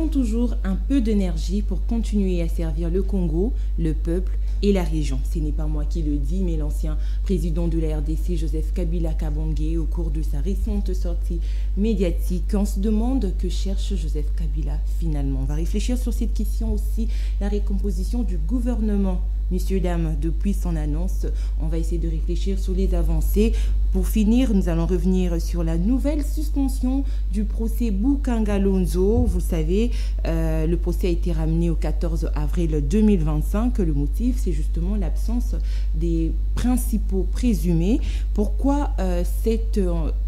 avons toujours un peu d'énergie pour continuer à servir le Congo, le peuple et la région. Ce n'est pas moi qui le dis, mais l'ancien président de la RDC, Joseph Kabila Kabange, au cours de sa récente sortie médiatique. On se demande que cherche Joseph Kabila finalement. On va réfléchir sur cette question aussi, la recomposition du gouvernement. Messieurs, dames, depuis son annonce, on va essayer de réfléchir sur les avancées. Pour finir, nous allons revenir sur la nouvelle suspension du procès Bukanga Lonzo. Vous savez, le procès a été ramené au 14 avril 2025. Le motif, c'est justement l'absence des principaux présumés. Pourquoi cette,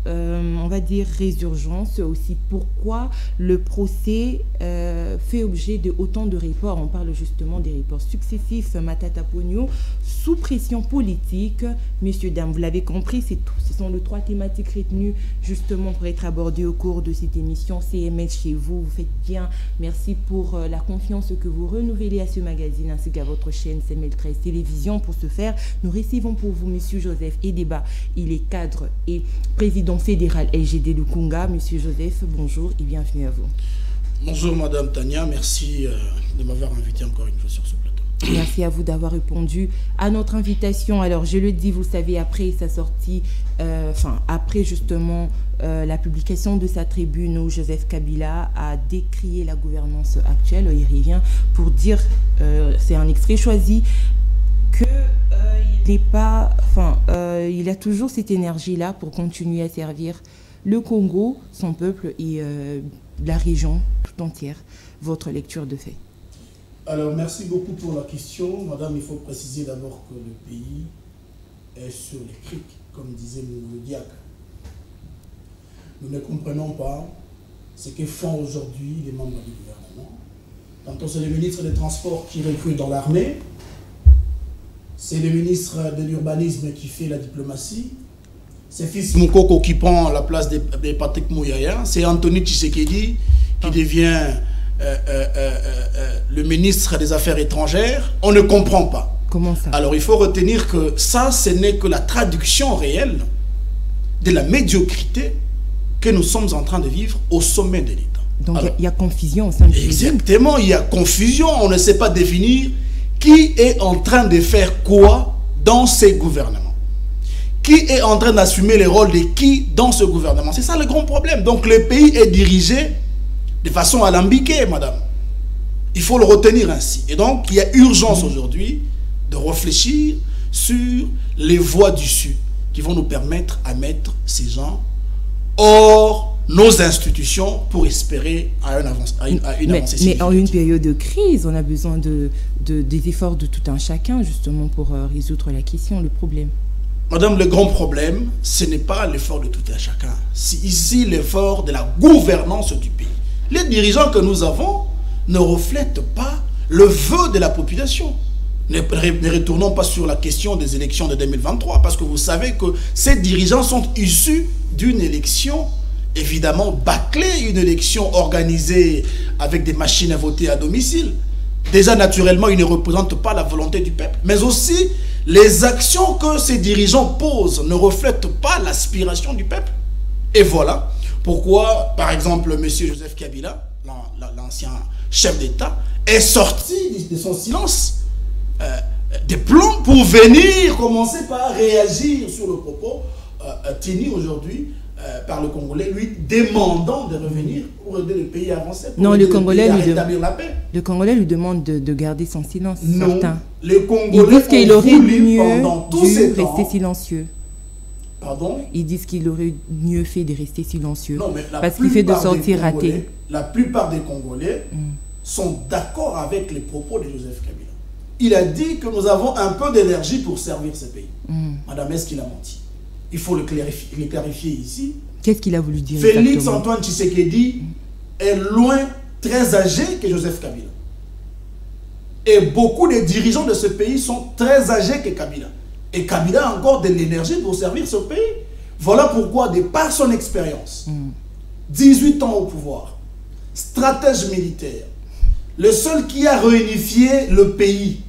on va dire, résurgence aussi? Pourquoi le procès fait objet de autant de reports? On parle justement des reports successifs. Matata Pogno, sous pression politique. Messieurs, dames, vous l'avez compris, c'est tout. Ce sont les trois thématiques retenues justement pour être abordées au cours de cette émission. CMS chez vous, vous faites bien. Merci pour la confiance que vous renouvelez à ce magazine ainsi qu'à votre chaîne CML 13 Télévision. Pour ce faire, nous recevons pour vous Monsieur Joseph Edeba. Il est cadre et président fédéral LGD de Kunga. Monsieur Joseph, bonjour et bienvenue à vous. Bonjour Madame Tania, merci de m'avoir invité encore une fois sur ce plateau. Merci à vous d'avoir répondu à notre invitation. Alors, je le dis, vous savez, après sa sortie, après justement la publication de sa tribune où Joseph Kabila a décrié la gouvernance actuelle, il revient pour dire, c'est un extrait choisi, que il n'est pas, il a toujours cette énergie-là pour continuer à servir le Congo, son peuple et la région tout entière. Votre lecture de fait. Alors, merci beaucoup pour la question. Madame, il faut préciser d'abord que le pays est sur les criques, comme disait le diacre. Nous ne comprenons pas ce que font aujourd'hui les membres du gouvernement. Tantôt, c'est le ministre des Transports qui recrute dans l'armée. C'est le ministre de l'Urbanisme qui fait la diplomatie. C'est Fils Moukoko qui prend la place de Patrick Mouyaya. C'est Anthony Tshisekedi qui devient le ministre des Affaires étrangères. On ne comprend pas. Comment ça? Alors il faut retenir que ça, ce n'est que la traduction réelle de la médiocrité que nous sommes en train de vivre au sommet de l'État. Donc il y a confusion au sein du Exactement, il y a confusion. On ne sait pas définir qui est en train de faire quoi dans ces gouvernements. Qui est en train d'assumer le rôle de qui dans ce gouvernement? C'est ça le grand problème. Donc le pays est dirigé de façon alambiquée, madame. Il faut le retenir ainsi. Et donc, il y a urgence aujourd'hui de réfléchir sur les voies d'issue qui vont nous permettre à mettre ces gens hors nos institutions pour espérer à une avancée. Mais en une période de crise, on a besoin des efforts de tout un chacun, justement, pour résoudre la question, le problème. Madame, le grand problème, ce n'est pas l'effort de tout un chacun. C'est ici l'effort de la gouvernance du pays. Les dirigeants que nous avons ne reflètent pas le vœu de la population. Ne retournons pas sur la question des élections de 2023, parce que vous savez que ces dirigeants sont issus d'une élection évidemment bâclée, une élection organisée avec des machines à voter à domicile. Déjà, naturellement, ils ne représentent pas la volonté du peuple, mais aussi les actions que ces dirigeants posent ne reflètent pas l'aspiration du peuple. Et voilà pourquoi, par exemple, M. Joseph Kabila, l'ancien chef d'État, est sorti de son silence des plans pour venir commencer par réagir sur le propos tenu aujourd'hui par le Congolais, lui demandant de revenir pour aider le pays à avancer. Non, le Congolais lui rétablir la paix. Le Congolais lui demande de garder son silence. Non, certains. les Congolais qu'il aurait mieux pendant tous ces temps rester silencieux. Pardon? Ils disent qu'il aurait mieux fait de rester silencieux. Non, mais parce qu'il fait de sortir raté. La plupart des Congolais sont d'accord avec les propos de Joseph Kabila. Il a dit que nous avons un peu d'énergie pour servir ce pays. Madame, est-ce qu'il a menti? Il faut le clarifier ici. Qu'est-ce qu'il a voulu dire? Félix Antoine Tshisekedi est loin, très âgé que Joseph Kabila. Et beaucoup de dirigeants de ce pays sont très âgés que Kabila. Et Kabila a encore de l'énergie pour servir ce pays. Voilà pourquoi, de par son expérience, 18 ans au pouvoir, stratège militaire, le seul qui a réunifié le pays,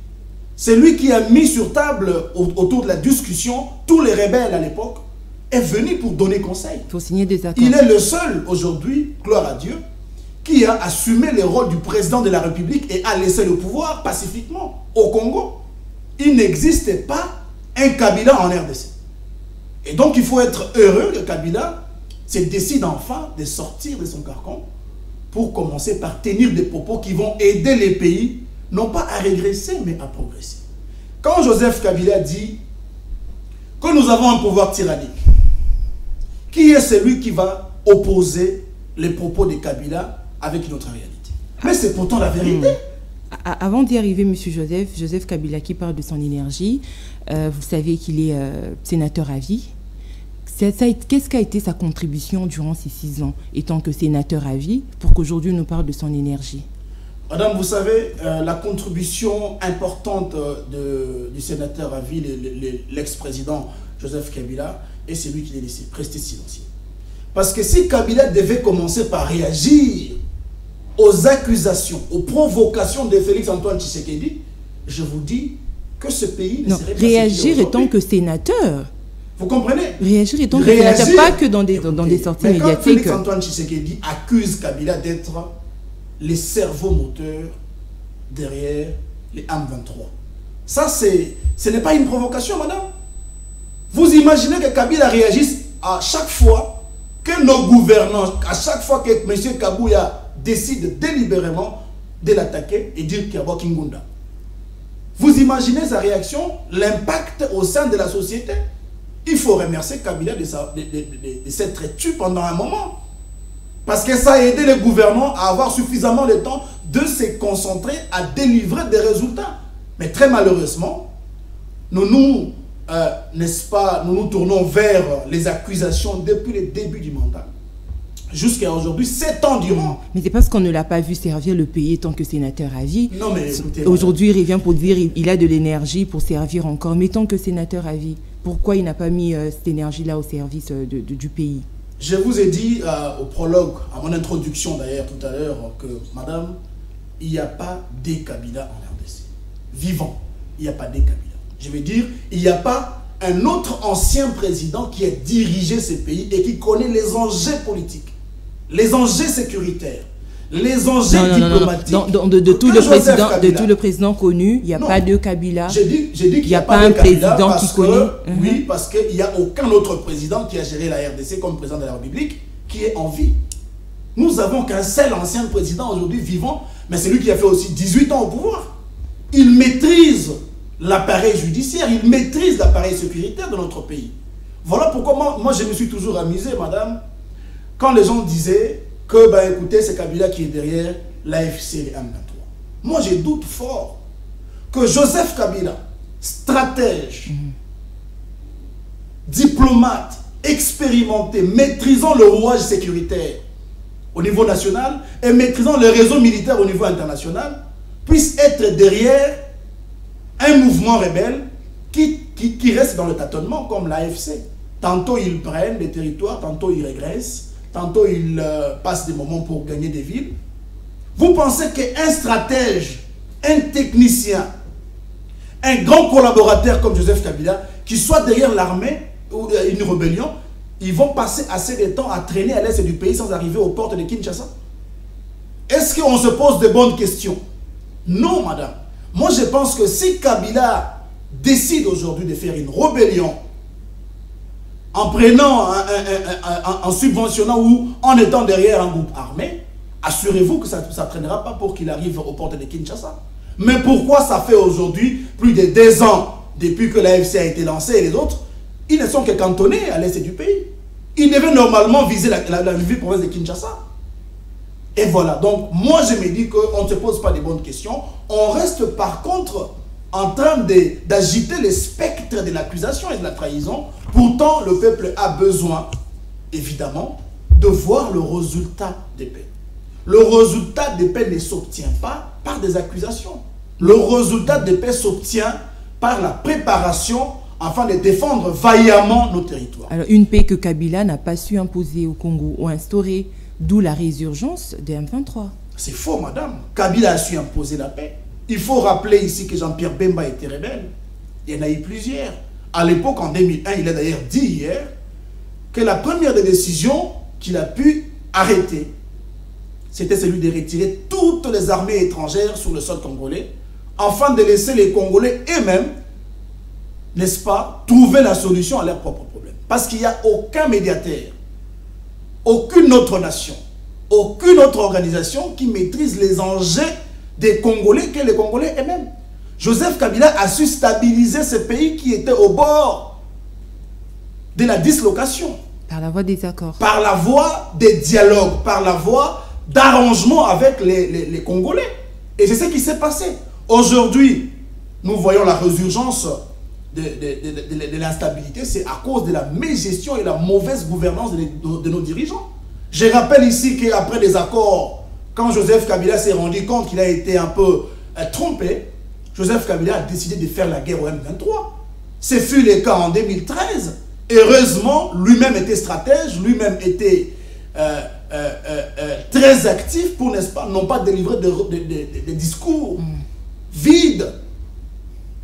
c'est lui qui a mis sur table, autour de la discussion, tous les rebelles à l'époque, est venu pour donner conseil. Pour signer des accords. Il est le seul aujourd'hui, gloire à Dieu, qui a assumé le rôle du président de la République et a laissé le pouvoir pacifiquement au Congo. Il n'existe pas un Kabila en RDC. Et donc il faut être heureux que Kabila se décide enfin de sortir de son carcan pour commencer par tenir des propos qui vont aider les pays, non pas à régresser, mais à progresser. Quand Joseph Kabila dit que nous avons un pouvoir tyrannique, qui est celui qui va opposer les propos de Kabila avec une autre réalité? Mais c'est pourtant la vérité. Avant d'y arriver, M. Joseph Kabila qui parle de son énergie, vous savez qu'il est sénateur à vie. Qu'est-ce qu'a été sa contribution durant ces 6 ans, étant que sénateur à vie, pour qu'aujourd'hui nous parle de son énergie? Madame, vous savez, la contribution importante du sénateur à vie, l'ex-président Joseph Kabila, est celui qui l'a laissé rester silencieux. Parce que si Kabila devait commencer par réagir aux accusations, aux provocations de Félix-Antoine Tshisekedi, je vous dis que ce pays ne serait pas... Réagir étant que sénateur. Vous comprenez? Réagir étant que sénateur, pas que dans des sorties médiatiques. Quand Félix-Antoine Tshisekedi accuse Kabila d'être les cerveaux moteurs derrière les M23. Ça, ce n'est pas une provocation, madame. Vous imaginez que Kabila réagisse à chaque fois que nos gouvernants, à chaque fois que M. Kabouya décide délibérément de l'attaquer et dire qu'il y a Wakingunda. Vous imaginez sa réaction, l'impact au sein de la société? Il faut remercier Kabila de s'être tué pendant un moment. Parce que ça a aidé les gouvernants à avoir suffisamment de temps de se concentrer à délivrer des résultats. Mais très malheureusement, nous nous tournons vers les accusations depuis le début du mandat. Jusqu'à aujourd'hui, 7 ans durant. Mais c'est parce qu'on ne l'a pas vu servir le pays tant que sénateur à vie. Non, mais écoutez, aujourd'hui, il revient pour dire qu'il a de l'énergie pour servir encore. Mais tant que sénateur à vie, pourquoi il n'a pas mis cette énergie-là au service du pays? Je vous ai dit au prologue, à mon introduction d'ailleurs tout à l'heure, que madame, il n'y a pas des Kabila en RDC. Vivant, il n'y a pas des Kabila. Je veux dire, il n'y a pas un autre ancien président qui a dirigé ce pays et qui connaît les enjeux politiques, les enjeux sécuritaires, les enjeux diplomatiques. De tout le président connu, il n'y a pas de Kabila. J'ai dit qu'il n'y a pas un président qui connaît. Oui, parce qu'il n'y a aucun autre président qui a géré la RDC comme président de la République qui est en vie. Nous n'avons qu'un seul ancien président aujourd'hui vivant, mais c'est lui qui a fait aussi 18 ans au pouvoir. Il maîtrise l'appareil judiciaire, il maîtrise l'appareil sécuritaire de notre pays. Voilà pourquoi moi je me suis toujours amusé, madame, quand les gens disaient que, ben écoutez, c'est Kabila qui est derrière l'AFC et les M23. Moi, je doute fort que Joseph Kabila, stratège, diplomate, expérimenté, maîtrisant le rouage sécuritaire au niveau national et maîtrisant le réseau militaire au niveau international, puisse être derrière un mouvement rebelle qui reste dans le tâtonnement comme l'AFC. Tantôt ils prennent des territoires, tantôt ils régressent, tantôt ils passent des moments pour gagner des villes. Vous pensez qu'un stratège, un technicien, un grand collaborateur comme Joseph Kabila, qui soit derrière l'armée ou une rébellion, ils vont passer assez de temps à traîner à l'est du pays sans arriver aux portes de Kinshasa? Est-ce qu'on se pose de bonnes questions? Non, madame. Moi, je pense que si Kabila décide aujourd'hui de faire une rébellion en prenant, en subventionnant ou en étant derrière un groupe armé, assurez-vous que ça ne traînera pas pour qu'il arrive aux portes de Kinshasa. Mais pourquoi ça fait aujourd'hui plus de 2 ans depuis que l'AFC a été lancée et les autres, ils ne sont que cantonnés à l'est du pays. Ils devaient normalement viser la province de Kinshasa. Et voilà, donc moi je me dis qu'on ne se pose pas de bonnes questions. On reste par contre en train d'agiter les spectres de l'accusation et de la trahison. Pourtant, le peuple a besoin, évidemment, de voir le résultat des paix. Le résultat des paix ne s'obtient pas par des accusations. Le résultat des paix s'obtient par la préparation afin de défendre vaillamment nos territoires. Alors, une paix que Kabila n'a pas su imposer au Congo ou instaurer, d'où la résurgence des M23. C'est faux, madame. Kabila a su imposer la paix. Il faut rappeler ici que Jean-Pierre Bemba était rebelle. Il y en a eu plusieurs. À l'époque, en 2001, il a d'ailleurs dit hier que la première des décisions qu'il a pu arrêter, c'était celui de retirer toutes les armées étrangères sur le sol congolais, afin de laisser les Congolais eux-mêmes, n'est-ce pas, trouver la solution à leurs propres problèmes. Parce qu'il n'y a aucun médiateur, aucune autre nation, aucune autre organisation qui maîtrise les enjeux des Congolais que les Congolais eux-mêmes. Joseph Kabila a su stabiliser ce pays qui était au bord de la dislocation. Par la voie des accords. Par la voie des dialogues, par la voie d'arrangement avec les Congolais. Et c'est ce qui s'est passé. Aujourd'hui, nous voyons la résurgence de l'instabilité. C'est à cause de la mégestion et la mauvaise gouvernance de nos dirigeants. Je rappelle ici qu'après des accords, quand Joseph Kabila s'est rendu compte qu'il a été un peu trompé, Joseph Kabila a décidé de faire la guerre au M23. Ce fut le cas en 2013. Heureusement, lui-même était stratège, lui-même était très actif pour, n'est-ce pas, non pas délivrer des discours vides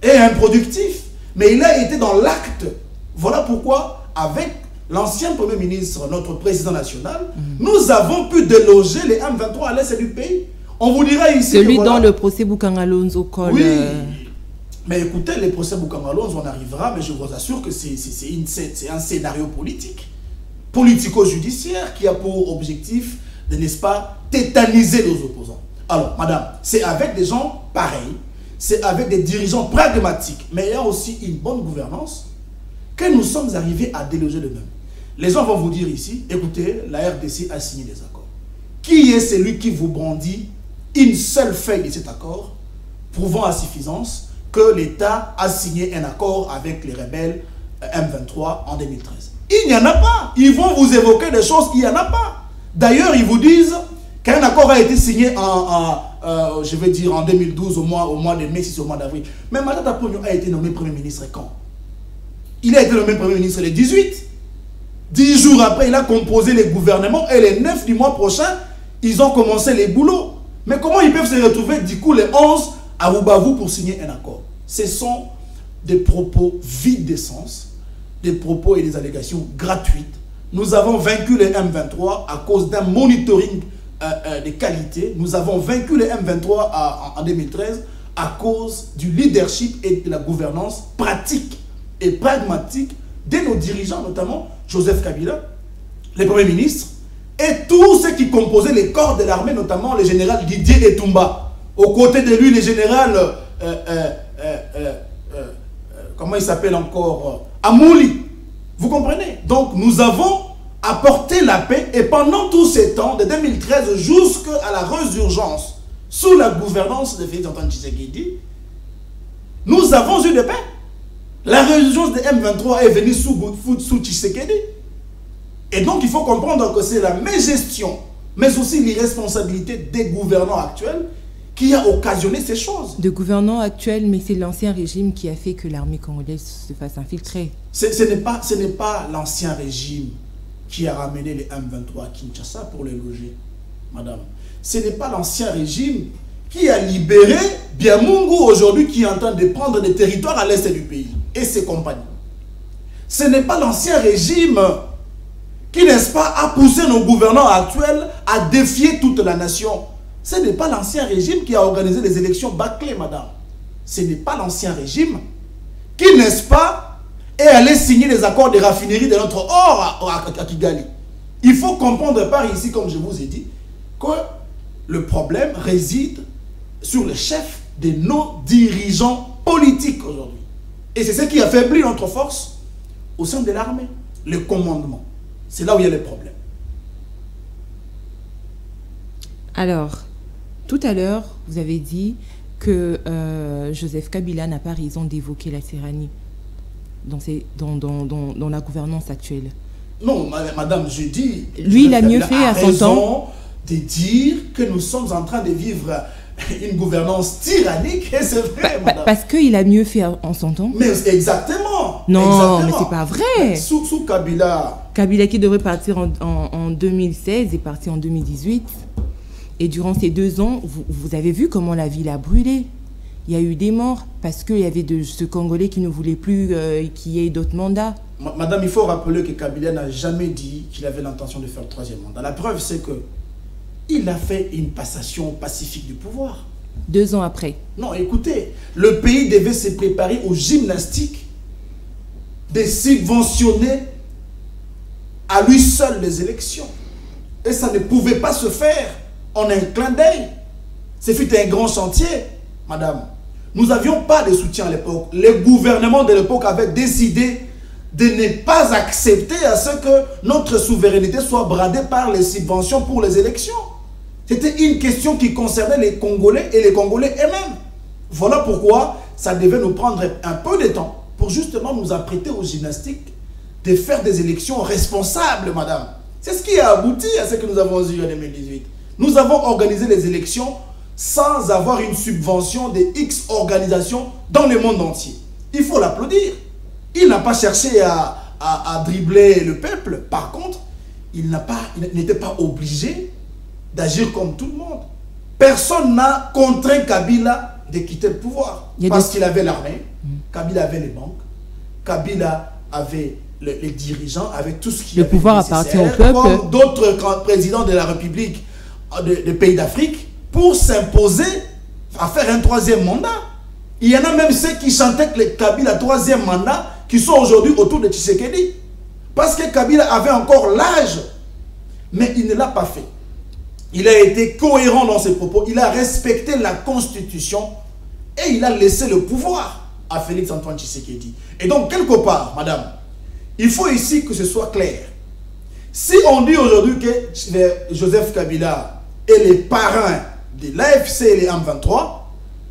et improductifs, mais il a été dans l'acte. Voilà pourquoi, avec l'ancien Premier ministre, notre président national, nous avons pu déloger les M23 à l'est du pays. On vous dira ici... Celui dont le procès Boukangalonzo colle... Oui, mais écoutez, les procès Boukangalonzo, on arrivera, mais je vous assure que c'est un scénario politique, politico-judiciaire, qui a pour objectif de, n'est-ce pas, tétaniser nos opposants. Alors, madame, c'est avec des gens pareils, c'est avec des dirigeants pragmatiques, mais ayant aussi une bonne gouvernance, que nous sommes arrivés à déloger le même. Les gens vont vous dire ici, écoutez, la RDC a signé des accords. Qui est celui qui vous brandit une seule feuille de cet accord, prouvant à suffisance que l'État a signé un accord avec les rebelles M23 en 2013? Il n'y en a pas. Ils vont vous évoquer des choses, il n'y en a pas. D'ailleurs, ils vous disent qu'un accord a été signé je vais dire en 2012, au mois de mai, si c'est au mois d'avril. Mais Matata Ponyo a été nommé Premier ministre quand? Il a été nommé Premier ministre le 18. 10 jours après, il a composé les gouvernements et le 9 du mois prochain, ils ont commencé les boulots. Mais comment ils peuvent se retrouver du coup les 11 à Rubavu pour signer un accord? Ce sont des propos vides de sens, des propos et des allégations gratuites. Nous avons vaincu les M23 à cause d'un monitoring de qualité. Nous avons vaincu les M23 en 2013 à cause du leadership et de la gouvernance pratique et pragmatique de nos dirigeants, notamment Joseph Kabila, le Premier ministre, et tous ceux qui composaient les corps de l'armée, notamment le général Didier Etumba. Aux côtés de lui, le général, comment il s'appelle encore, Amouli. Vous comprenez? Donc nous avons apporté la paix, et pendant tous ces temps, de 2013 jusqu'à la résurgence, sous la gouvernance de Félix Antoine Tshisekedi, nous avons eu de paix. La résurgence de M23 est venue sous Tshisekedi. Et donc il faut comprendre que c'est la mégestion, mais aussi l'irresponsabilité des gouvernants actuels qui a occasionné ces choses. De gouvernants actuels, mais c'est l'ancien régime qui a fait que l'armée congolaise se fasse infiltrer. Ce n'est pas l'ancien régime qui a ramené les M23 à Kinshasa pour les loger, madame. Ce n'est pas l'ancien régime qui a libéré Biamungu aujourd'hui, qui est en train de prendre des territoires à l'est du pays et ses compagnies. Ce n'est pas l'ancien régime qui, n'est-ce pas, a poussé nos gouvernants actuels à défier toute la nation. Ce n'est pas l'ancien régime qui a organisé les élections bâclées, madame. Ce n'est pas l'ancien régime qui, n'est-ce pas, est allé signer les accords de raffinerie de notre or à Kigali. Il faut comprendre par ici, comme je vous ai dit, que le problème réside sur le chef de nos dirigeants politiques aujourd'hui. Et c'est ce qui affaiblit notre force au sein de l'armée, le commandement. C'est là où il y a les problèmes. Alors, tout à l'heure, vous avez dit que Joseph Kabila n'a pas raison d'évoquer la tyrannie dans la gouvernance actuelle. Non, madame, je dis... Lui, il a mieux fait à son temps de dire que nous sommes en train de vivre une gouvernance tyrannique, et c'est vrai, madame. Parce qu'il a mieux fait en son temps. Mais exactement. Non, exactement. Mais c'est pas vrai. Sous Kabila. Kabila qui devrait partir en 2016 est parti en 2018. Et durant ces 2 ans, vous avez vu comment la ville a brûlé. Il y a eu des morts parce qu'il y avait de ce Congolais qui ne voulait plus qu'il y ait d'autres mandats. Madame, il faut rappeler que Kabila n'a jamais dit qu'il avait l'intention de faire le 3e mandat. La preuve, c'est que il a fait une passation pacifique du pouvoir. 2 ans après. Non, écoutez, le pays devait se préparer aux gymnastiques de subventionner à lui seul les élections. Et ça ne pouvait pas se faire en un clin d'œil. Ce fut un grand chantier, madame. Nous n'avions pas de soutien à l'époque. Les gouvernements de l'époque avaient décidé de ne pas accepter à ce que notre souveraineté soit bradée par les subventions pour les élections. C'était une question qui concernait les Congolais et les Congolais eux-mêmes. Voilà pourquoi ça devait nous prendre un peu de temps pour justement nous apprêter aux gymnastiques de faire des élections responsables, madame. C'est ce qui a abouti à ce que nous avons eu en 2018. Nous avons organisé les élections sans avoir une subvention de X organisations dans le monde entier. Il faut l'applaudir. Il n'a pas cherché à dribbler le peuple. Par contre, il n'était pas obligé d'agir comme tout le monde. Personne n'a contraint Kabila de quitter le pouvoir. Parce qu'il avait l'armée, Kabila avait les banques, Kabila avait les dirigeants, avait tout ce qui le pouvoir appartient au peuple. Comme d'autres présidents de la République des pays d'Afrique, pour s'imposer à faire un 3e mandat. Il y en a même ceux qui chantaient que le Kabila 3e mandat, qui sont aujourd'hui autour de Tshisekedi. Parce que Kabila avait encore l'âge, mais il ne l'a pas fait. Il a été cohérent dans ses propos, il a respecté la Constitution et il a laissé le pouvoir à Félix Antoine Tshisekedi. Et donc, quelque part, madame, il faut ici que ce soit clair. Si on dit aujourd'hui que Joseph Kabila est le parrain de l'AFC et les M23,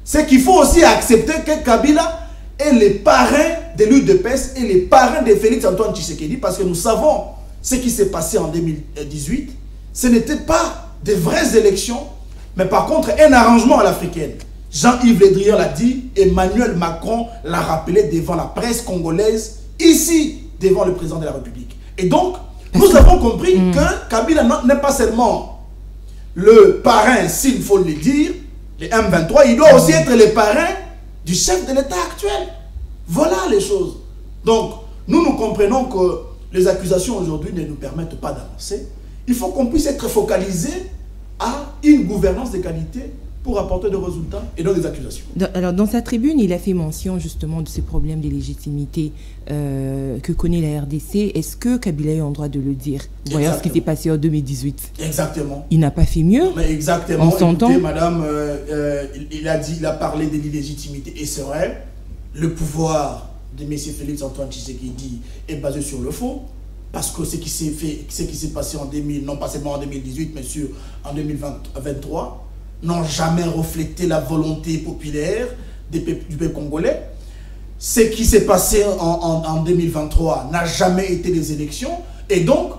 c'est qu'il faut aussi accepter que Kabila est le parrain de l'UDPS et le parrain de Félix Antoine Tshisekedi, parce que nous savons ce qui s'est passé en 2018. Ce n'était pas de vraies élections, mais par contre un arrangement à l'africaine. Jean-Yves Le Drian l'a dit, Emmanuel Macron l'a rappelé devant la presse congolaise, ici, devant le président de la République. Et donc, nous avons compris que Kabila n'est pas seulement le parrain, s'il faut le dire, les M23, il doit aussi être le parrain du chef de l'État actuel. Voilà les choses. Donc, nous comprenons que les accusations aujourd'hui ne nous permettent pas d'avancer. Il faut qu'on puisse être focalisé à une gouvernance de qualité pour apporter des résultats et non des accusations. Alors, dans sa tribune, il a fait mention justement de ces problèmes de légitimité que connaît la RDC. Est-ce que Kabila a eu le droit de le dire? Voyons ce qui s'est passé en 2018. Exactement. Il n'a pas fait mieux. Mais exactement. On s'entend. Écoutez, madame, il a parlé de l'illégitimité. Et c'est vrai, le pouvoir de M. Félix Antoine Tshisekedi est basé sur le faux. Parce que ce qui s'est passé en 2000, non pas seulement en 2018, mais en 2023, n'ont jamais reflété la volonté populaire du peuple congolais. Ce qui s'est passé en 2023 n'a jamais été des élections. Et donc,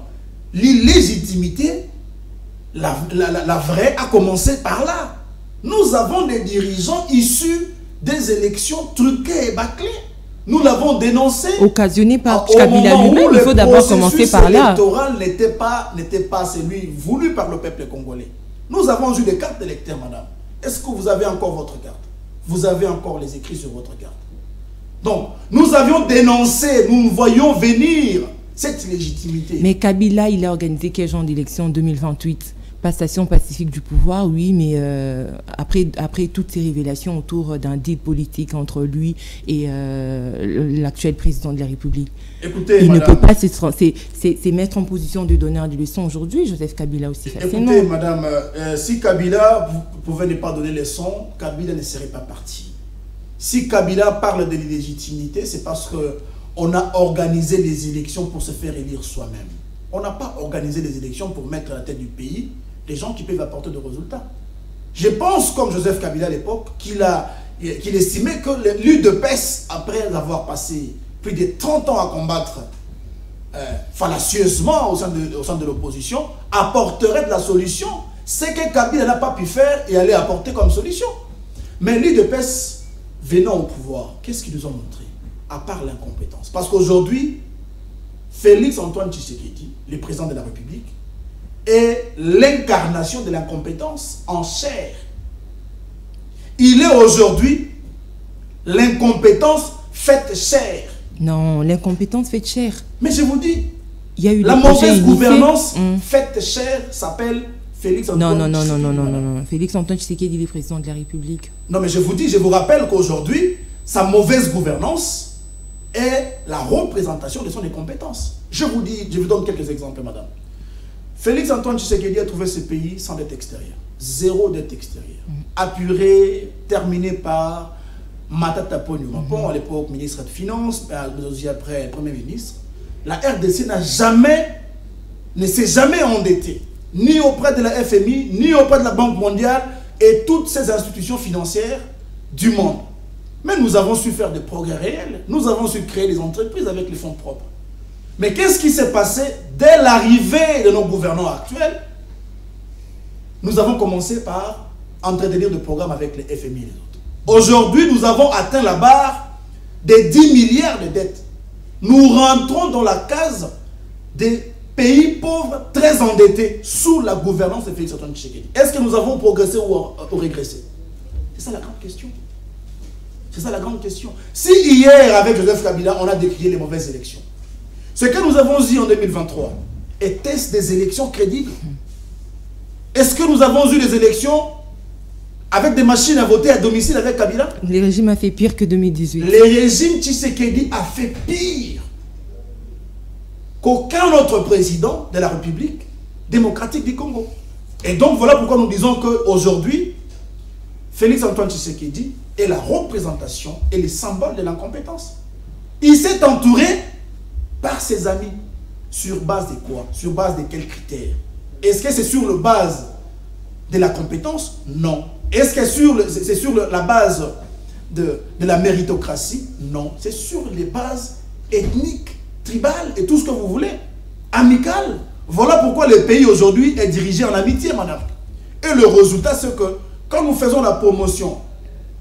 l'illégitimité, la vraie, a commencé par là. Nous avons des dirigeants issus des élections truquées et bâclées. Nous l'avons dénoncé. Occasionné par Kabila lui-même, il faut d'abord commencer par là. Le processus électoral n'était pas celui voulu par le peuple congolais. Nous avons eu des cartes d'électeurs, madame. Est-ce que vous avez encore votre carte? Vous avez encore les écrits sur votre carte. Donc, nous avions dénoncé, nous voyons venir cette légitimité. Mais Kabila, il a organisé quel genre d'élection en 2028? Passation pacifique du pouvoir, oui, mais après toutes ces révélations autour d'un deal politique entre lui et l'actuel président de la République. Écoutez, il madame, ne peut pas se mettre en position de donneur de leçons aujourd'hui, Joseph Kabila aussi facilement. Écoutez, madame, si Kabila pouvait ne pas donner leçons, Kabila ne serait pas parti. Si Kabila parle de l'illégitimité, c'est parce qu'on a organisé les élections pour se faire élire soi-même. On n'a pas organisé les élections pour mettre à la tête du pays des gens qui peuvent apporter des résultats. Je pense, comme Joseph Kabila à l'époque, qu'il estimait que l'UDPS, après avoir passé plus de 30 ans à combattre fallacieusement au sein de l'opposition, apporterait de la solution. Ce que Kabila n'a pas pu faire et allait apporter comme solution. Mais l'UDPS, venant au pouvoir, qu'est-ce qu'ils nous ont montré? À part l'incompétence. Parce qu'aujourd'hui, Félix Antoine Tshisekedi, le président de la République, est l'incarnation de l'incompétence en chair. Il est aujourd'hui l'incompétence faite chair. Non, l'incompétence faite chair. Mais je vous dis, il y a eu la mauvaise gouvernance faite chair s'appelle Félix Antoine non. Félix Antoine Tshisekedi, il est président de la République. Non, mais je vous rappelle qu'aujourd'hui, sa mauvaise gouvernance est la représentation de son incompétence. Je vous donne quelques exemples, madame. Félix Antoine Tshisekedi a trouvé ce pays sans dette extérieure. Zéro dette extérieure. Apuré, terminé par Matata Ponyo Mapon, à l'époque ministre de Finances, mais aussi après Premier ministre. La RDC ne s'est jamais endettée, ni auprès de la FMI, ni auprès de la Banque mondiale et toutes ces institutions financières du monde. Mais nous avons su faire des progrès réels. Nous avons su créer des entreprises avec les fonds propres. Mais qu'est-ce qui s'est passé dès l'arrivée de nos gouvernants actuels? Nous avons commencé par entretenir des programmes avec les FMI et les autres. Aujourd'hui, nous avons atteint la barre des 10 milliards de dettes. Nous rentrons dans la case des pays pauvres très endettés sous la gouvernance de Félix Antoine Tshisekedi. Est-ce que nous avons progressé ou régressé? C'est ça la grande question. C'est ça la grande question. Si hier, avec Joseph Kabila, on a décrié les mauvaises élections, ce que nous avons dit en 2023, était-ce des élections crédibles? Est-ce que nous avons eu des élections avec des machines à voter à domicile avec Kabila? Le régime a fait pire que 2018. Le régime Tshisekedi a fait pire qu'aucun autre président de la République démocratique du Congo. Et donc voilà pourquoi nous disons qu'aujourd'hui, Félix Antoine Tshisekedi est la représentation et le symbole de l'incompétence. Il s'est entouré par ses amis. Sur base de quoi? Sur base de quels critères? Est-ce que c'est sur la base de la compétence? Non. Est-ce que c'est sur la base de la méritocratie? Non. C'est sur les bases ethniques, tribales et tout ce que vous voulez. Amicales. Voilà pourquoi le pays aujourd'hui est dirigé en amitié, madame. Et le résultat, c'est que quand nous faisons la promotion,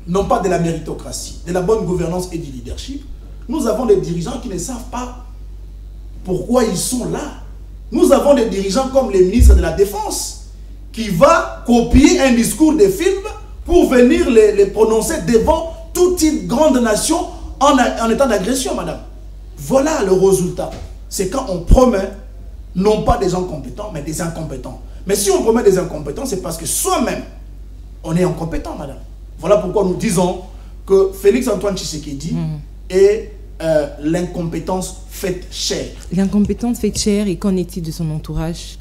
non pas de la méritocratie, de la bonne gouvernance et du leadership, nous avons des dirigeants qui ne savent pas pourquoi ils sont là. Nous avons des dirigeants comme les ministres de la Défense qui va copier un discours de film pour venir les prononcer devant toute une grande nation en état d'agression, madame. Voilà le résultat. C'est quand on promet non pas des gens compétents, mais des incompétents. Mais si on promet des incompétents, c'est parce que soi-même, on est incompétent, madame. Voilà pourquoi nous disons que Félix Antoine Tshisekedi est l'incompétence faite chère. L'incompétence faite chère, et qu'en est-il de son entourage?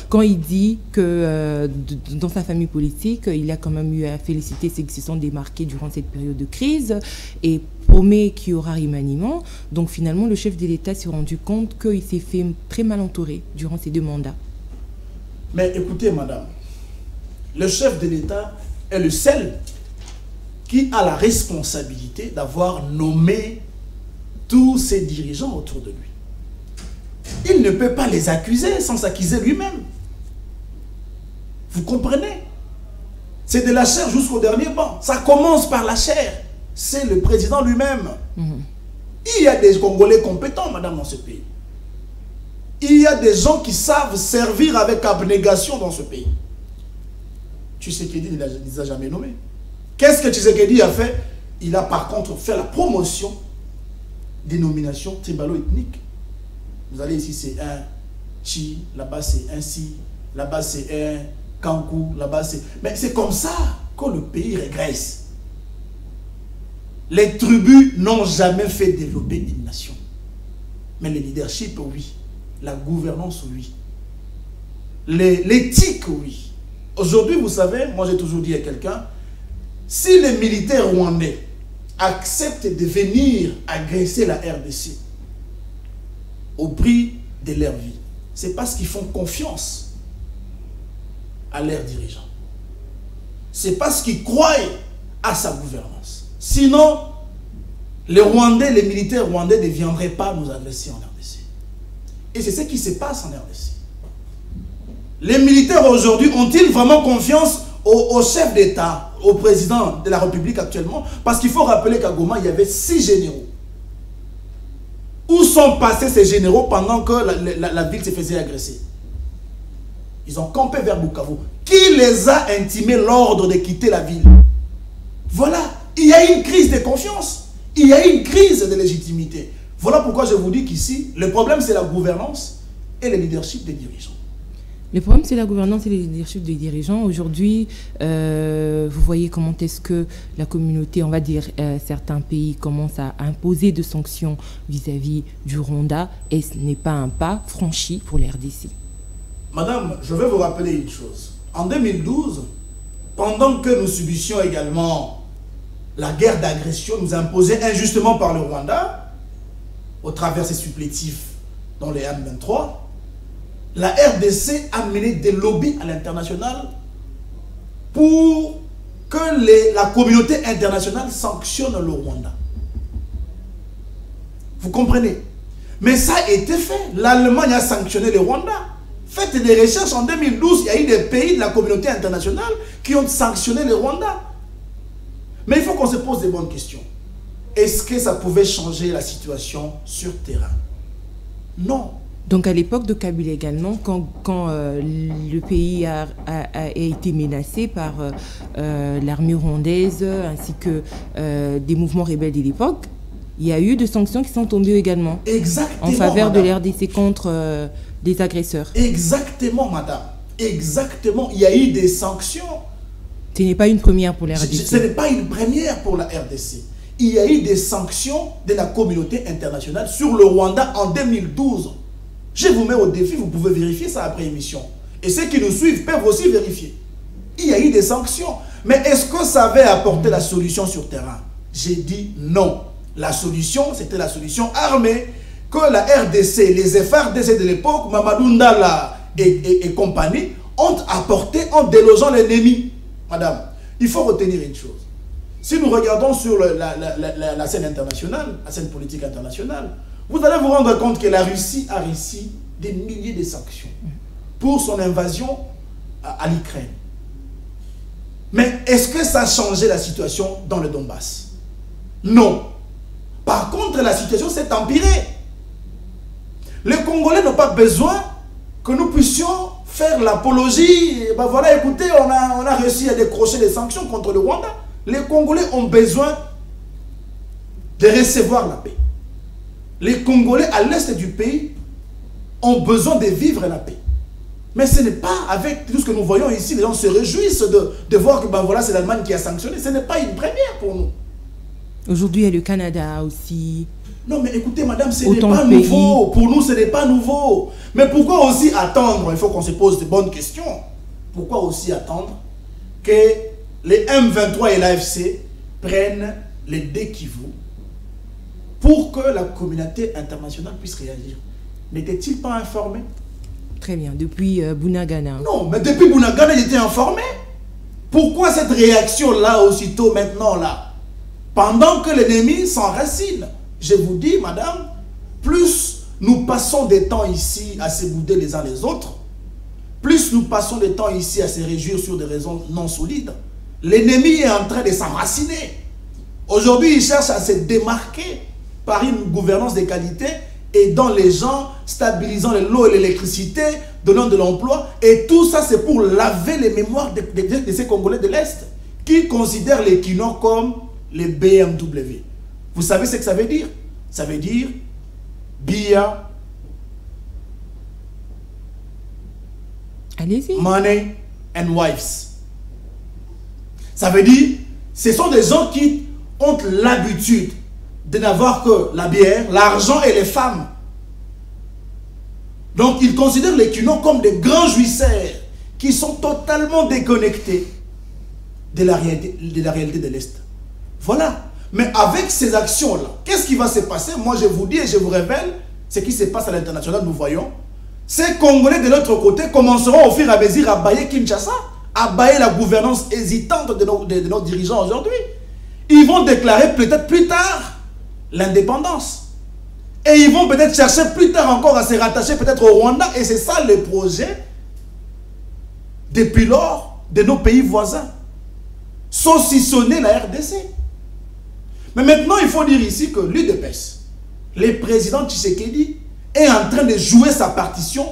Quand il dit que dans sa famille politique, il a quand même eu à féliciter ceux qui se sont démarqués durant cette période de crise et promet qu'il y aura remaniement. Donc finalement, le chef de l'État s'est rendu compte qu'il s'est fait très mal entouré durant ces 2 mandats. Mais écoutez, madame, le chef de l'État est le seul qui a la responsabilité d'avoir nommé tous ses dirigeants autour de lui. Il ne peut pas les accuser sans s'accuser lui-même. Vous comprenez? C'est de la chair jusqu'au dernier banc. Ça commence par la chair. C'est le président lui-même. Il y a des Congolais compétents, madame, dans ce pays. Il y a des gens qui savent servir avec abnégation dans ce pays. Tshisekedi ne les a jamais nommés. Qu'est-ce que Tshisekedi a fait? Il a par contre fait la promotion des nominations tribalo-ethniques. Vous allez ici, c'est un Chi, là-bas c'est un Si, là-bas c'est un Kankou, là-bas c'est... Mais c'est comme ça que le pays régresse. Les tribus n'ont jamais fait développer une nation. Mais le leadership, oui. La gouvernance, oui. L'éthique, oui. Aujourd'hui, vous savez, moi j'ai toujours dit à quelqu'un, si les militaires rwandais acceptent de venir agresser la RDC au prix de leur vie, c'est parce qu'ils font confiance à leurs dirigeants. C'est parce qu'ils croient à sa gouvernance. Sinon, les Rwandais, les militaires rwandais ne viendraient pas nous agresser en RDC. Et c'est ce qui se passe en RDC. Les militaires aujourd'hui ont-ils vraiment confiance au chef d'État, au président de la République actuellement? Parce qu'il faut rappeler qu'à Goma, il y avait 6 généraux. Où sont passés ces généraux pendant que la ville se faisait agresser? Ils ont campé vers Bukavu. Qui les a intimé l'ordre de quitter la ville? Voilà. Il y a une crise de confiance. Il y a une crise de légitimité. Voilà pourquoi je vous dis qu'ici, le problème c'est la gouvernance et le leadership des dirigeants. Le problème, c'est la gouvernance et le leadership des dirigeants. Aujourd'hui, vous voyez comment est-ce que la communauté, on va dire certains pays, commencent à imposer des sanctions vis-à-vis du Rwanda, et ce n'est pas un pas franchi pour la RDC. Madame, je vais vous rappeler une chose. En 2012, pendant que nous subissions également la guerre d'agression nous imposée injustement par le Rwanda, au travers de ses supplétifs dans les M23, la RDC a mené des lobbies à l'international pour que la communauté internationale sanctionne le Rwanda. Vous comprenez? Mais ça a été fait. L'Allemagne a sanctionné le Rwanda. Faites des recherches, en 2012, il y a eu des pays de la communauté internationale qui ont sanctionné le Rwanda. Mais il faut qu'on se pose des bonnes questions. Est-ce que ça pouvait changer la situation sur terrain? Non. Donc à l'époque de Kabila également, quand le pays a été menacé par l'armée rwandaise ainsi que des mouvements rebelles de l'époque, il y a eu des sanctions qui sont tombées également. Exactement, en faveur madame. de l'RDC contre des agresseurs. Exactement, madame. Exactement. Il y a eu des sanctions. Ce n'est pas une première pour la RDC. Ce n'est pas une première pour la RDC. Il y a eu des sanctions de la communauté internationale sur le Rwanda en 2012. Je vous mets au défi, vous pouvez vérifier ça après émission. Et ceux qui nous suivent peuvent aussi vérifier. Il y a eu des sanctions. Mais est-ce que ça avait apporté la solution sur terrain? J'ai dit non. La solution, c'était la solution armée que la RDC, les FRDC de l'époque, Mamadou Ndala et compagnie, ont apporté en délogeant l'ennemi. Madame, il faut retenir une chose. Si nous regardons sur la scène internationale, la scène politique internationale, vous allez vous rendre compte que la Russie a réussi des milliers de sanctions pour son invasion à l'Ukraine. Mais est-ce que ça a changé la situation dans le Donbass? Non. Par contre, la situation s'est empirée. Les Congolais n'ont pas besoin que nous puissions faire l'apologie. Ben voilà, écoutez, on a réussi à décrocher des sanctions contre le Rwanda. Les Congolais ont besoin de recevoir la paix. Les Congolais à l'est du pays ont besoin de vivre la paix. Mais ce n'est pas avec tout ce que nous voyons ici, les gens se réjouissent de voir que ben voilà, c'est l'Allemagne qui a sanctionné. Ce n'est pas une première pour nous. Aujourd'hui, il y a le Canada aussi. Non, mais écoutez, madame, ce n'est pas nouveau. Pour nous, ce n'est pas nouveau. Mais pourquoi aussi attendre? Il faut qu'on se pose de bonnes questions. Pourquoi aussi attendre que les M23 et l'AFC prennent les dékivous pour que la communauté internationale puisse réagir? N'était-il pas informé? Très bien, depuis Bunagana. Non, mais depuis Bunagana, il était informé. Pourquoi cette réaction-là, aussitôt maintenant, là? Pendant que l'ennemi s'enracine. Je vous dis, madame, plus nous passons des temps ici à se bouder les uns les autres, plus nous passons des temps ici à se réjouir sur des raisons non solides, l'ennemi est en train de s'enraciner. Aujourd'hui, il cherche à se démarquer par une gouvernance de qualité, aidant les gens, stabilisant l'eau et l'électricité, donnant de l'emploi. Et tout ça, c'est pour laver les mémoires de ces Congolais de l'Est qui considèrent les Kino comme les BMW. Vous savez ce que ça veut dire? Ça veut dire Bia, allez-y, money and wives. Ça veut dire, ce sont des gens qui ont l'habitude de n'avoir que la bière, l'argent et les femmes. Donc ils considèrent les Kino comme des grands jouisseurs qui sont totalement déconnectés de la réalité de l'Est. Voilà. Mais avec ces actions-là, qu'est-ce qui va se passer? Moi, je vous dis et je vous révèle ce qui se passe à l'international, nous voyons. Ces Congolais de l'autre côté commenceront au fur et à mesure à bailler Kinshasa, à bailler la gouvernance hésitante de nos dirigeants aujourd'hui. Ils vont déclarer peut-être plus tard l'indépendance. Et ils vont peut-être chercher plus tard encore à se rattacher peut-être au Rwanda. Et c'est ça le projet depuis lors de nos pays voisins. Saucissonner la RDC. Mais maintenant, il faut dire ici que l'UDPS, le président Tshisekedi, est en train de jouer sa partition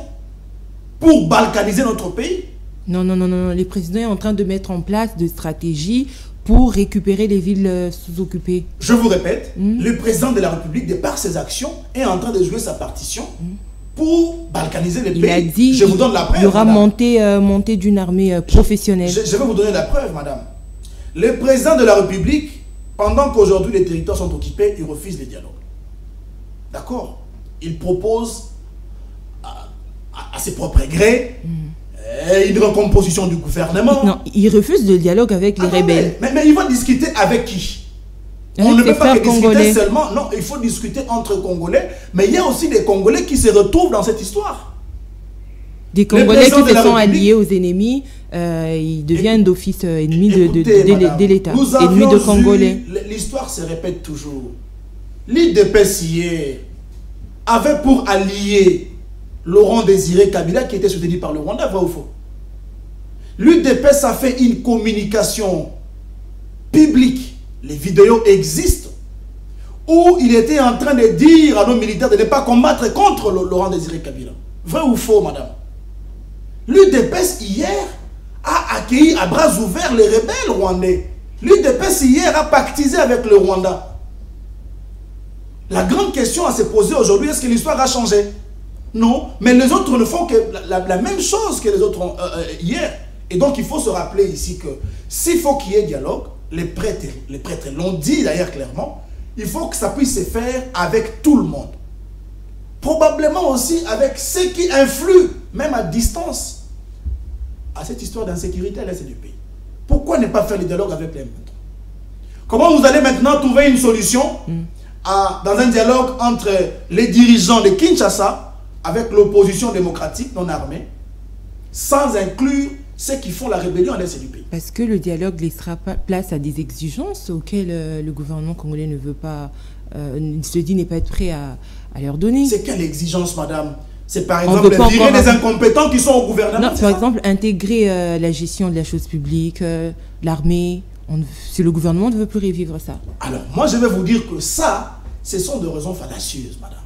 pour balkaniser notre pays. Non, non, non, non. Le président est en train de mettre en place des stratégies pour récupérer les villes sous-occupées. Je vous répète, le président de la République, de par ses actions, est en train de jouer sa partition pour balkaniser les pays. Il a dit je vous donne la preuve. Il y aura montée d'une armée professionnelle. Je vais vous donner la preuve, madame. Le président de la République, pendant qu'aujourd'hui les territoires sont occupés, il refuse les dialogues. D'accord? Il propose à ses propres grés une recomposition du gouvernement. Non, il refuse le dialogue avec les rebelles. Mais il va discuter avec qui? On ne peut pas que discuter seulement. Non, il faut discuter entre Congolais. Mais il y a aussi des Congolais qui se retrouvent dans cette histoire. Des Congolais qui se sont alliés aux ennemis, ils deviennent d'office ennemis de l'État, ennemis de Congolais. L'histoire se répète toujours. L'UDPS hier avait pour allié Laurent Désiré Kabila qui était soutenu par le Rwanda, vrai ou faux? L'UDPS a fait une communication publique. Les vidéos existent où il était en train de dire à nos militaires de ne pas combattre contre Laurent Désiré Kabila. Vrai ou faux, madame? L'UDPS hier a accueilli à bras ouverts les rebelles rwandais. L'UDPS hier a pactisé avec le Rwanda. La grande question à se poser aujourd'hui, est-ce que l'histoire a changé? Non, mais les autres ne font que la même chose que les autres hier. Et donc il faut se rappeler ici que s'il faut qu'il y ait dialogue, les prêtres l'ont dit d'ailleurs clairement, il faut que ça puisse se faire avec tout le monde. Probablement aussi avec ceux qui influent, même à distance, à cette histoire d'insécurité à l'est du pays. Pourquoi ne pas faire le dialogue avec les M23? Comment vous allez maintenant trouver une solution dans un dialogue entre les dirigeants de Kinshasa avec l'opposition démocratique non armée, sans inclure ceux qui font la rébellion à l'est du pays? Parce que le dialogue laissera place à des exigences auxquelles le gouvernement congolais ne veut pas, se dit n'est pas prêt à leur donner. C'est quelle exigence, madame? C'est par exemple virer les incompétents qui sont au gouvernement? Non, par exemple, intégrer la gestion de la chose publique, l'armée. Si le gouvernement ne veut plus revivre ça. Alors, moi, je vais vous dire que ça, ce sont des raisons fallacieuses, madame.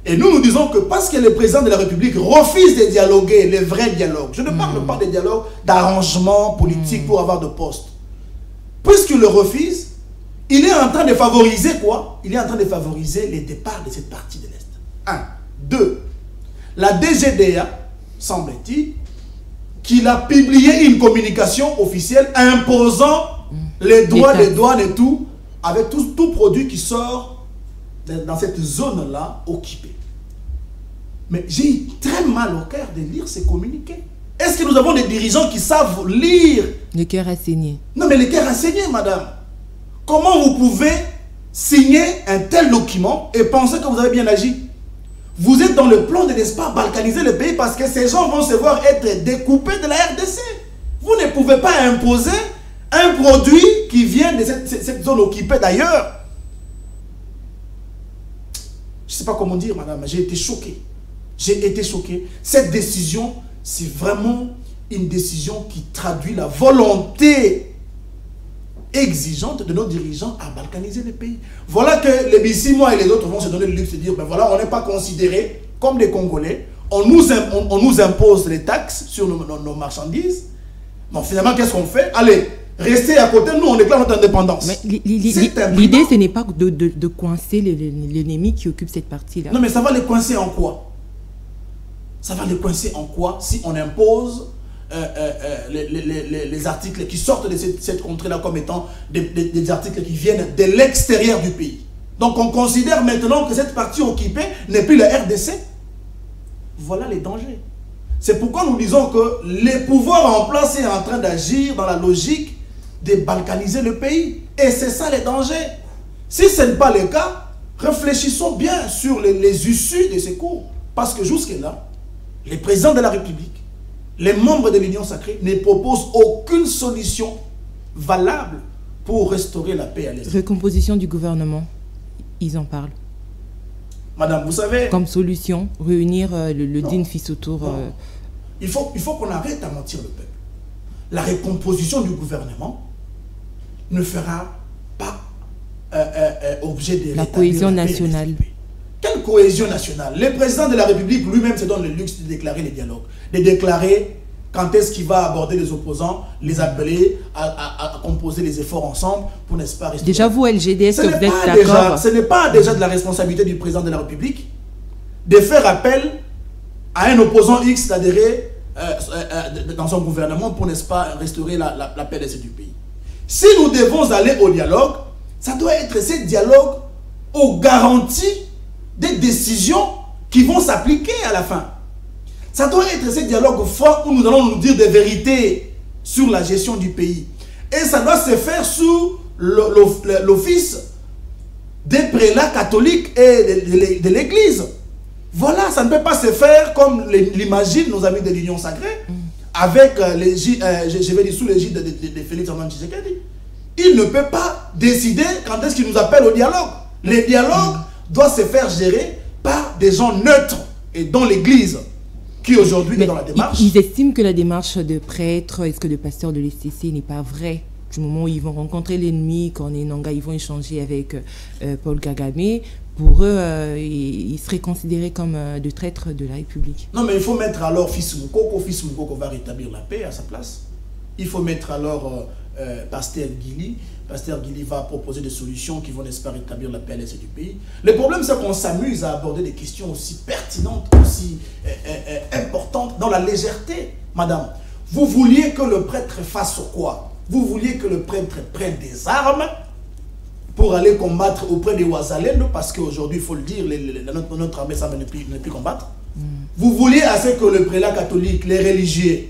Et nous disons que parce que le président de la République refuse de dialoguer, les vrais dialogues, je ne parle pas des dialogues d'arrangement politique pour avoir de postes. Puisqu'il le refuse, il est en train de favoriser quoi? Il est en train de favoriser les départs de cette partie de l'Est. 1. 2. La DGDA, semble-t-il, qu'il a publié une communication officielle imposant les droits des douanes et tout, avec tout produit qui sort dans cette zone-là occupée. Mais j'ai eu très mal au cœur de lire ces communiqués. Est-ce que nous avons des dirigeants qui savent lire? Le cœur a saigné. Non, mais le cœur a saigné, madame. Comment vous pouvez signer un tel document et penser que vous avez bien agi? Vous êtes dans le plan de, n'est-ce pas, balkaniser le pays parce que ces gens vont se voir être découpés de la RDC. Vous ne pouvez pas imposer un produit qui vient de cette zone occupée d'ailleurs. Je ne sais pas comment dire, madame, j'ai été choqué. J'ai été choqué. Cette décision, c'est vraiment une décision qui traduit la volonté exigeante de nos dirigeants à balkaniser le pays. Voilà que les Bissimois et les autres vont se donner le luxe de dire, ben voilà, on n'est pas considérés comme des Congolais. On nous impose les taxes sur nos marchandises. Bon, finalement, qu'est-ce qu'on fait? Allez, restez à côté, nous, on déclare notre indépendance. L'idée, ce n'est pas de coincer l'ennemi qui occupe cette partie-là. Non, mais ça va les coincer en quoi? Ça va les coincer en quoi si on impose les articles qui sortent de cette contrée-là comme étant des articles qui viennent de l'extérieur du pays? Donc on considère maintenant que cette partie occupée n'est plus la RDC. Voilà les dangers. C'est pourquoi nous disons que les pouvoirs en place sont en train d'agir dans la logique de balkaniser le pays. Et c'est ça les dangers. Si ce n'est pas le cas, réfléchissons bien sur les issues de ces cours. Parce que jusque-là, les présidents de la République, les membres de l'Union sacrée ne proposent aucune solution valable pour restaurer la paix à l'Est. Recomposition du gouvernement, ils en parlent. Madame, vous savez... Comme solution, réunir le digne fils autour... Il faut qu'on arrête à mentir le peuple. La recomposition du gouvernement ne fera pas objet de... La cohésion nationale. Quelle cohésion nationale? Le président de la République lui-même se donne le luxe de déclarer les dialogues. De déclarer quand est-ce qu'il va aborder les opposants, les appeler à composer les efforts ensemble pour, n'est-ce pas, rester... Déjà vous, LGDS, vous êtes d'accord? Ce n'est pas déjà de la responsabilité du président de la République de faire appel à un opposant X d'adhérer dans son gouvernement pour, n'est-ce pas, restaurer la paix du pays. Si nous devons aller au dialogue, ça doit être ce dialogue aux garanties des décisions qui vont s'appliquer à la fin. Ça doit être ce dialogue fort où nous allons nous dire des vérités sur la gestion du pays. Et ça doit se faire sous l'office des prélats catholiques et de l'Église. Voilà, ça ne peut pas se faire comme l'imaginent nos amis de l'Union sacrée, avec je vais dire sous l'égide de Félix Antoine Tshisekedi. Il ne peut pas décider quand est-ce qu'il nous appelle au dialogue. Le dialogue doit se faire gérer par des gens neutres et dans l'Église qui aujourd'hui est dans la démarche. Ils estiment que la démarche de prêtre, est-ce que de pasteur de l'STC n'est pas vraie. Du moment où ils vont rencontrer l'ennemi, Corneille Nangaa, ils vont échanger avec Paul Kagame. Pour eux, ils seraient considérés comme de traîtres de la République. Non, mais il faut mettre alors Fils Moukoko. Fils Moukoko va rétablir la paix à sa place. Il faut mettre alors Pasteur Guili. Pasteur Guili va proposer des solutions qui vont, n'est-ce pas, rétablir la paix à l'est du pays. Le problème, c'est qu'on s'amuse à aborder des questions aussi pertinentes, aussi importantes, dans la légèreté. Madame, vous vouliez que le prêtre fasse quoi? Vous vouliez que le prêtre prenne des armes pour aller combattre auprès des Ouazalendo, parce qu'aujourd'hui, il faut le dire, notre armée ne plus combattre. Vous vouliez assez que le prélat catholique, les religieux,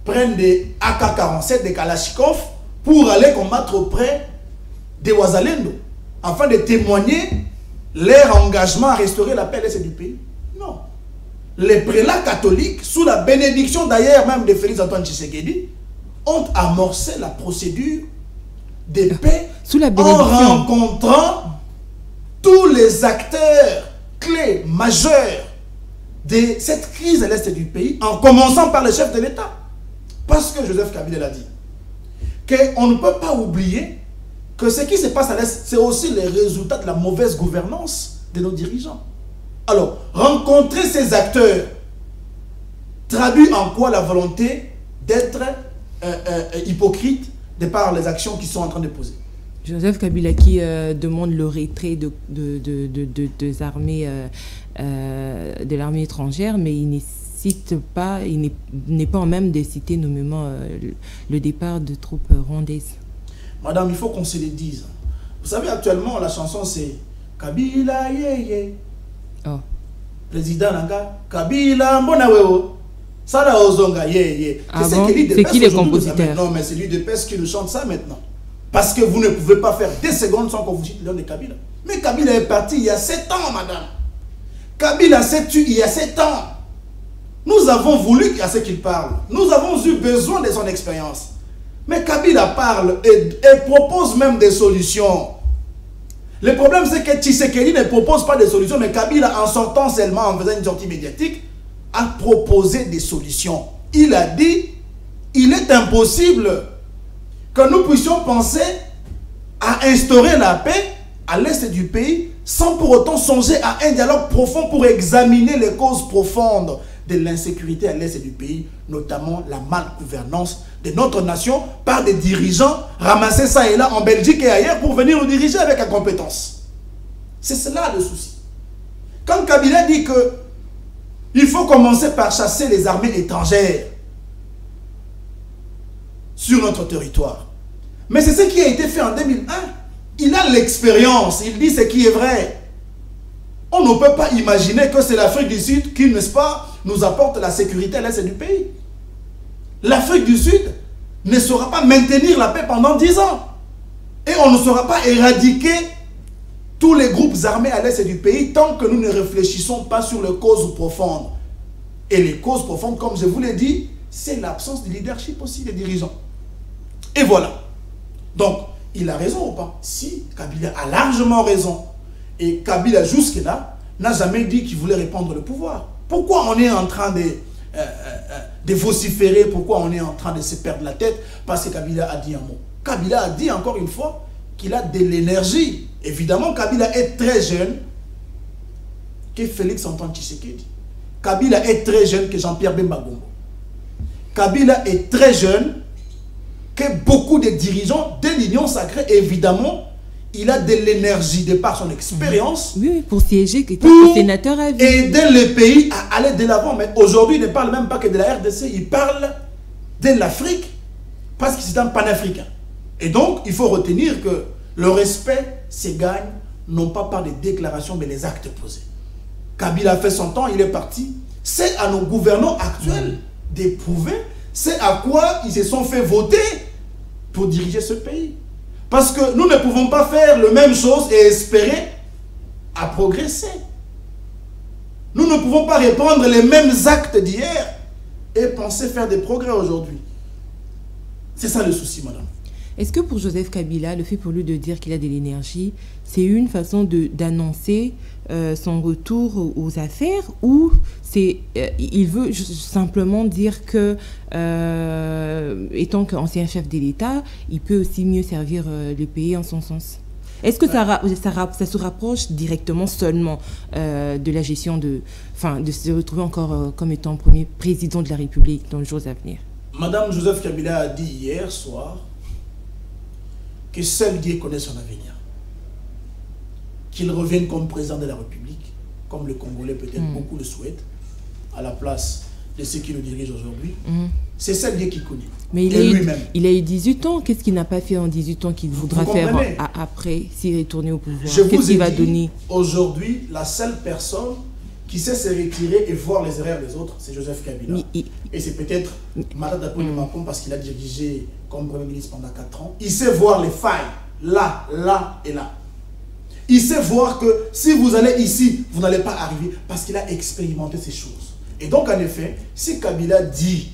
prennent des AK-47, des Kalachnikov, pour aller combattre auprès des Ouazalendo, afin de témoigner leur engagement à restaurer la paix du pays. Non. Les prélats catholiques, sous la bénédiction d'ailleurs même de Félix Antoine Tshisekedi, ont amorcé la procédure de paix en rencontrant tous les acteurs clés, majeurs de cette crise à l'est du pays, en commençant par le chef de l'État. Parce que Joseph Kabila l'a dit, qu'on ne peut pas oublier que ce qui se passe à l'est, c'est aussi le résultat de la mauvaise gouvernance de nos dirigeants. Alors, rencontrer ces acteurs traduit en quoi la volonté d'être hypocrite de par les actions qu'ils sont en train de poser. Joseph Kabila qui demande le retrait des armées, de l'armée étrangère, mais il ne cite pas, il n'est pas en même de citer nommément le départ de troupes rwandaises. Madame, il faut qu'on se le dise. Vous savez, actuellement, la chanson c'est Kabila yeye. Oh. Président Nanga, Kabila mbonaweo. Sara Ozonga yeye. Ah bon? C'est qui les compositeurs? Non, mais c'est lui de Pes qui nous chante ça maintenant. Parce que vous ne pouvez pas faire 2 secondes sans qu'on vous cite le nom de Kabila. Mais Kabila est parti il y a 7 ans, madame. Kabila s'est tué il y a 7 ans. Nous avons voulu à ce qu'il parle. Nous avons eu besoin de son expérience. Mais Kabila parle et propose même des solutions. Le problème, c'est que Tshisekedi ne propose pas de solutions, mais Kabila, en sortant seulement, en faisant une sortie médiatique, a proposé des solutions. Il a dit, il est impossible que nous puissions penser à instaurer la paix à l'est du pays sans pour autant songer à un dialogue profond pour examiner les causes profondes de l'insécurité à l'est du pays, notamment la malgouvernance de notre nation par des dirigeants ramassés ça et là en Belgique et ailleurs pour venir nous diriger avec incompétence. C'est cela le souci. Quand Kabila dit que il faut commencer par chasser les armées étrangères sur notre territoire. Mais c'est ce qui a été fait en 2001. Il a l'expérience, il dit ce qui est vrai. On ne peut pas imaginer que c'est l'Afrique du Sud qui, n'est-ce pas, nous apporte la sécurité à l'est du pays. L'Afrique du Sud ne saura pas maintenir la paix pendant 10 ans. Et on ne saura pas éradiquer tous les groupes armés à l'est du pays tant que nous ne réfléchissons pas sur les causes profondes. Et les causes profondes, comme je vous l'ai dit, c'est l'absence de leadership aussi des dirigeants. Et voilà. Donc, il a raison ou pas? Si, Kabila a largement raison. Et Kabila, jusque-là, n'a jamais dit qu'il voulait répandre le pouvoir. Pourquoi on est en train de vociférer? Pourquoi on est en train de se perdre la tête? Parce que Kabila a dit un mot. Kabila a dit encore une fois qu'il a de l'énergie. Évidemment, Kabila est très jeune que Félix Antoine Tshisekedi. Kabila est très jeune que Jean-Pierre Bemba Gombo. Kabila est très jeune que beaucoup de dirigeants de l'Union sacrée. Évidemment, il a de l'énergie de par son expérience. Oui, pour siéger, pour sénateur à vie. Aider le pays à aller de l'avant. Mais aujourd'hui, il ne parle même pas que de la RDC, il parle de l'Afrique, parce que c'est un panafricain. Et donc, il faut retenir que le respect se gagne, non pas par les déclarations, mais les actes posés. Kabila a fait son temps, il est parti. C'est à nos gouvernants actuels d'éprouver, c'est à quoi ils se sont fait voter pour diriger ce pays. Parce que nous ne pouvons pas faire la même chose et espérer à progresser. Nous ne pouvons pas répandre les mêmes actes d'hier et penser faire des progrès aujourd'hui. C'est ça le souci, madame. Est-ce que pour Joseph Kabila, le fait pour lui de dire qu'il a de l'énergie, c'est une façon d'annoncer son retour aux affaires, ou il veut simplement dire que, étant qu'ancien chef de l'État, il peut aussi mieux servir le pays en son sens? Est-ce que ça se rapproche directement seulement de la gestion de se retrouver encore comme étant premier président de la République dans les jours à venir? Madame Joseph Kabila a dit hier soir que seul Dieu connaît son avenir. Qu'il revienne comme président de la République, comme le Congolais peut-être beaucoup le souhaitent, à la place de ceux qui le dirigent aujourd'hui. C'est seul Dieu qui connaît. Mais il a eu 18 ans. Qu'est-ce qu'il n'a pas fait en 18 ans qu'il voudra faire après, s'il est retourné au pouvoir? Qu'est-ce qu'il va donner? Aujourd'hui, la seule personne qui sait se retirer et voir les erreurs des autres, c'est Joseph Kabila. Et c'est peut-être Matata Ponyo Makom, parce qu'il a dirigé comme Premier ministre pendant 4 ans. Il sait voir les failles, là, là et là. Il sait voir que si vous allez ici, vous n'allez pas arriver, parce qu'il a expérimenté ces choses. Et donc, en effet, si Kabila dit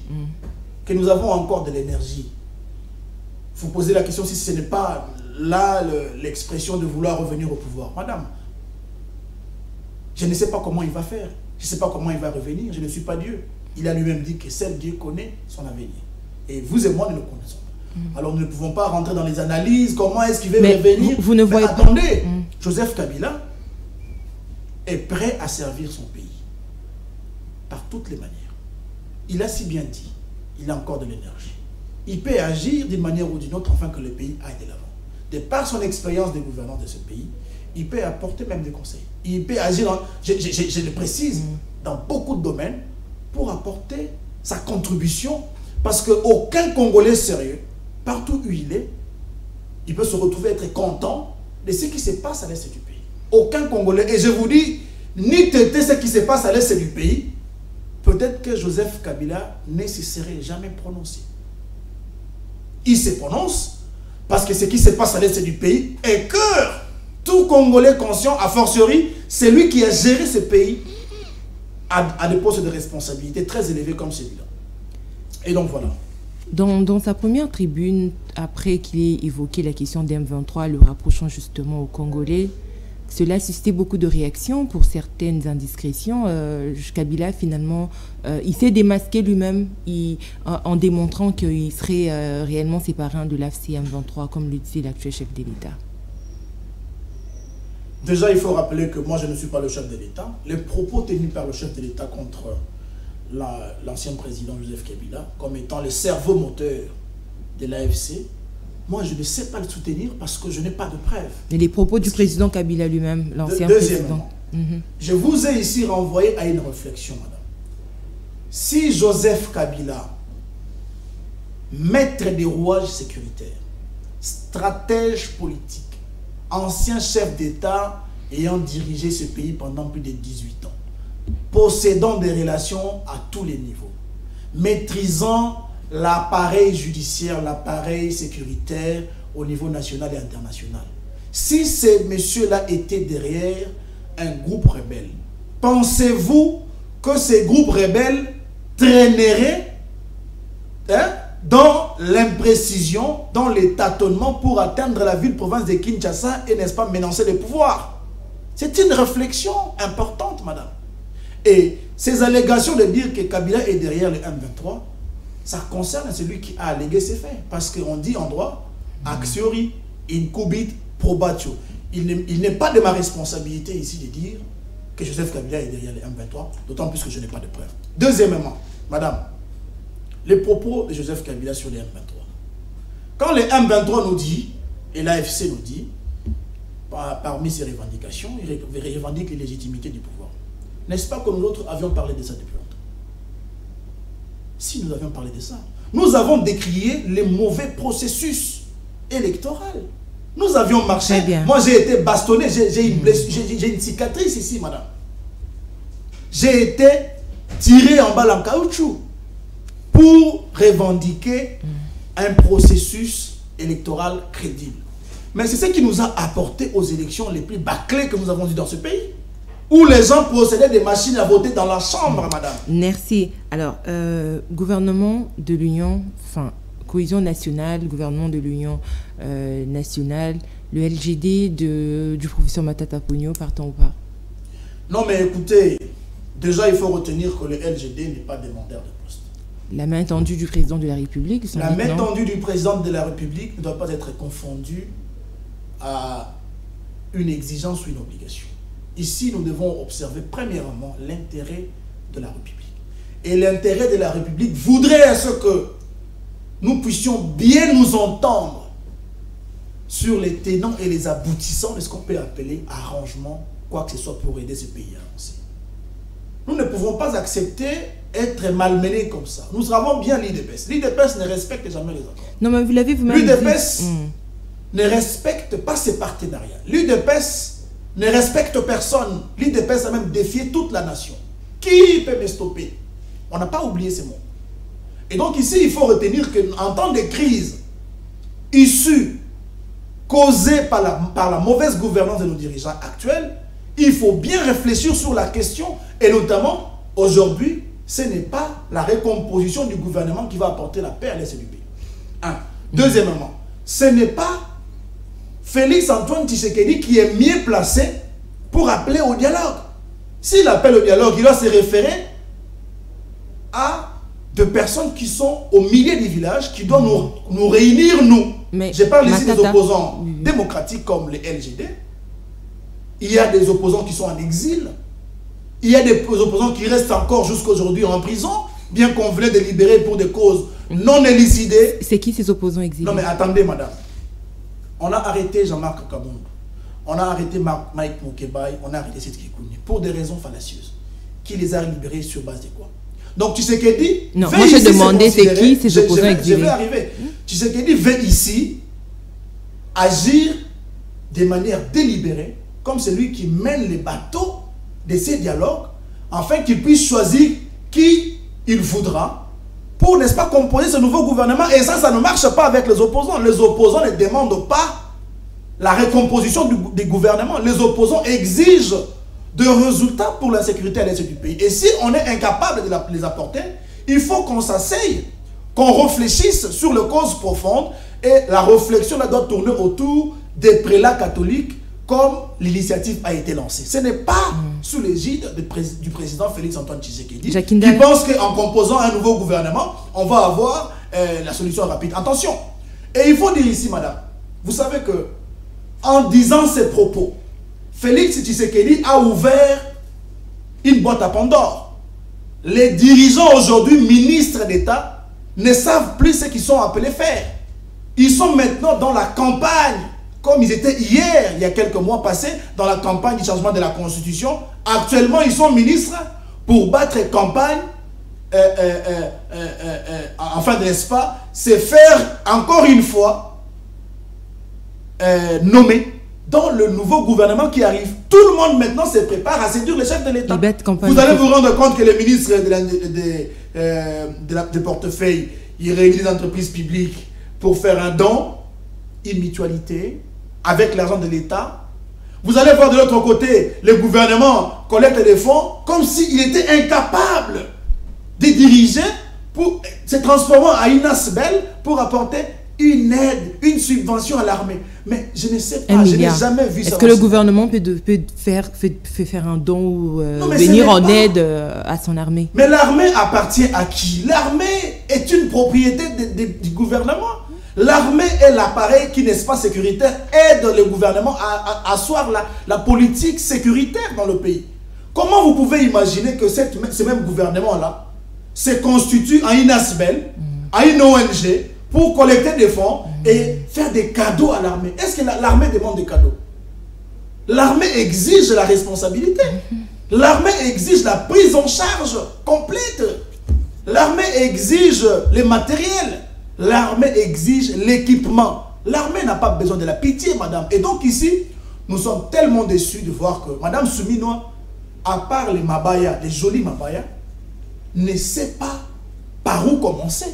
que nous avons encore de l'énergie, il faut poser la question si ce n'est pas là l'expression de vouloir revenir au pouvoir. Madame, je ne sais pas comment il va faire. Je ne sais pas comment il va revenir. Je ne suis pas Dieu. Il a lui-même dit que seul Dieu connaît son avenir. Et vous et moi, nous ne le connaissons pas. Alors, nous ne pouvons pas rentrer dans les analyses. Comment est-ce qu'il va revenir? Vous ne voyez pas. Attendez, Joseph Kabila est prêt à servir son pays. Par toutes les manières. Il a si bien dit. Il a encore de l'énergie. Il peut agir d'une manière ou d'une autre afin que le pays aille de l'avant. De par son expérience de gouvernance de ce pays, il peut apporter même des conseils. Il peut agir, je le précise, dans beaucoup de domaines pour apporter sa contribution, parce qu'aucun Congolais sérieux, partout où il peut se retrouver être content de ce qui se passe à l'est du pays. Aucun Congolais, et je vous dis, ni têter ce qui se passe à l'est du pays, peut-être que Joseph Kabila ne se serait jamais prononcé. Il se prononce parce que ce qui se passe à l'est du pays est que tout Congolais conscient, a fortiori, c'est lui qui a géré ce pays à des postes de responsabilité très élevés comme celui-là. Et donc voilà. Dans sa première tribune, après qu'il ait évoqué la question d'M23, le rapprochant justement aux Congolais, cela a suscité beaucoup de réactions pour certaines indiscrétions. Kabila, finalement, il s'est démasqué lui-même en démontrant qu'il serait réellement séparé de l'AFC M23, comme le disait l'actuel chef de l'État. Déjà, il faut rappeler que moi, je ne suis pas le chef de l'État. Les propos tenus par le chef de l'État contre l'ancien président Joseph Kabila, comme étant le cerveau moteur de l'AFC, moi, je ne sais pas le soutenir parce que je n'ai pas de preuves. Et les propos du président Kabila lui-même, l'ancien président. Je vous ai ici renvoyé à une réflexion, madame. Si Joseph Kabila, maître des rouages sécuritaires, stratège politique, ancien chef d'État ayant dirigé ce pays pendant plus de 18 ans, possédant des relations à tous les niveaux, maîtrisant l'appareil judiciaire, l'appareil sécuritaire au niveau national et international. Si ces messieurs-là étaient derrière un groupe rebelle, pensez-vous que ces groupes rebelles traîneraient dans l'imprécision, dans les tâtonnements pour atteindre la ville-province de Kinshasa et, n'est-ce pas, menacer le pouvoir? C'est une réflexion importante, madame. Et ces allégations de dire que Kabila est derrière le M23, ça concerne celui qui a allégué ces faits. Parce qu'on dit en droit, axiori, incubit, probatio. Il n'est pas de ma responsabilité ici de dire que Joseph Kabila est derrière le M23, d'autant plus que je n'ai pas de preuves. Deuxièmement, madame, les propos de Joseph Kabila sur les M23. Quand le M23 nous dit, et l'AFC nous dit, parmi ses revendications, il revendique les légitimités du pouvoir. N'est-ce pas que nous autres avions parlé de ça depuis longtemps? Si nous avions parlé de ça, nous avons décrié les mauvais processus électoraux. Nous avions marché. Moi, j'ai été bastonné, j'ai une cicatrice ici, madame. J'ai été tiré en balle en caoutchouc pour revendiquer un processus électoral crédible. Mais c'est ce qui nous a apporté aux élections les plus bâclées que nous avons eues dans ce pays, où les gens possédaient des machines à voter dans la chambre, madame. Merci. Alors, gouvernement de l'Union, enfin, cohésion nationale, gouvernement de l'Union nationale, le LGD du professeur Matata Ponyo, partant ou pas? Non, mais écoutez, déjà, il faut retenir que le LGD n'est pas demandeur de poste. La main tendue du président de la République. La main tendue du président de la République ne doit pas être confondue à une exigence ou une obligation. Ici, nous devons observer premièrement l'intérêt de la République. Et l'intérêt de la République voudrait à ce que nous puissions bien nous entendre sur les tenants et les aboutissants de ce qu'on peut appeler arrangement, quoi que ce soit pour aider ce pays à avancer. Nous ne pouvons pas accepter être malmenés comme ça. Nous savons bien l'IDPS. L'IDPS ne respecte jamais les accords. Non, mais vous l'avez vous-même dit. L'IDPS ne respecte pas ses partenariats. L'IDPS ne respecte personne. L'IDPS a même défié toute la nation. Qui peut me stopper? On n'a pas oublié ces mots. Et donc ici, il faut retenir qu'en temps de crise issue, causée par la mauvaise gouvernance de nos dirigeants actuels, il faut bien réfléchir sur la question. Et notamment, aujourd'hui, ce n'est pas la recomposition du gouvernement qui va apporter la paix à l'est du pays. Un. Deuxièmement, ce n'est pas Félix Antoine Tshisekedi qui est mieux placé pour appeler au dialogue. S'il appelle au dialogue, il doit se référer à de personnes qui sont au milieu des villages, qui doivent nous réunir, nous. Je parle ici des opposants démocratiques comme les LGD. Il y a des opposants qui sont en exil. Il y a des opposants qui restent encore jusqu'à aujourd'hui en prison, bien qu'on venait de libérer pour des causes non élucidées. C'est qui ces opposants exilés? Non mais attendez madame. On a arrêté Jean-Marc Kabongo. On a arrêté Mike Mokebaï. On a arrêté Seth Kikouni pour des raisons fallacieuses. Qui les a libérés sur base de quoi? Donc Tshisekedi... Non, moi je demandais c'est qui ces opposants exilés. Je vais arriver. Tshisekedi veut ici agir de manière délibérée comme celui qui mène les bateaux de ces dialogues, afin qu'il puisse choisir qui il voudra pour, n'est-ce pas, composer ce nouveau gouvernement. Et ça ne marche pas avec les opposants. Les opposants ne demandent pas la recomposition du gouvernement. Les opposants exigent des résultats pour la sécurité à l'est du pays. Et si on est incapable de les apporter, il faut qu'on s'asseye, qu'on réfléchisse sur les causes profondes. Et la réflexion là, doit tourner autour des prélats catholiques, comme l'initiative a été lancée. Ce n'est pas sous l'égide du président Félix Antoine Tshisekedi qui pense qu'en composant un nouveau gouvernement, on va avoir la solution rapide. Attention. Et il faut dire ici, madame, vous savez que en disant ces propos, Félix Tshisekedi a ouvert une boîte à Pandore. Les dirigeants aujourd'hui, ministres d'État, ne savent plus ce qu'ils sont appelés faire. Ils sont maintenant dans la campagne, comme ils étaient hier, il y a quelques mois passés, dans la campagne du changement de la Constitution. Actuellement, ils sont ministres pour battre campagne, enfin, n'est-ce pas, c'est faire encore une fois nommer dans le nouveau gouvernement qui arrive. Tout le monde maintenant se prépare à séduire le chef de l'État. Vous allez vous rendre compte que les ministres de portefeuille, ils réunissent des entreprises publiques pour faire un don, une mutualité, avec l'argent de l'État. Vous allez voir de l'autre côté, le gouvernement collecte des fonds comme s'il était incapable de diriger pour se transformer en une asbel pour apporter une aide, une subvention à l'armée. Mais je ne sais pas, je n'ai jamais vu ça. Est-ce que le gouvernement peut faire un don ou venir en aide à son armée? Mais l'armée appartient à qui? L'armée est une propriété du gouvernement. L'armée est l'appareil qui, n'est-ce pas, sécuritaire, aide le gouvernement à asseoir la politique sécuritaire dans le pays. Comment vous pouvez imaginer que ce même gouvernement-là se constitue en une ASBEL, à une ONG, pour collecter des fonds et faire des cadeaux à l'armée? Est-ce que l'armée demande des cadeaux? L'armée exige la responsabilité. L'armée exige la prise en charge complète. L'armée exige les matériels. L'armée exige l'équipement. L'armée n'a pas besoin de la pitié, madame. Et donc ici, nous sommes tellement déçus de voir que madame Souminois, à part les Mabaya, les jolis Mabaya, ne sait pas par où commencer.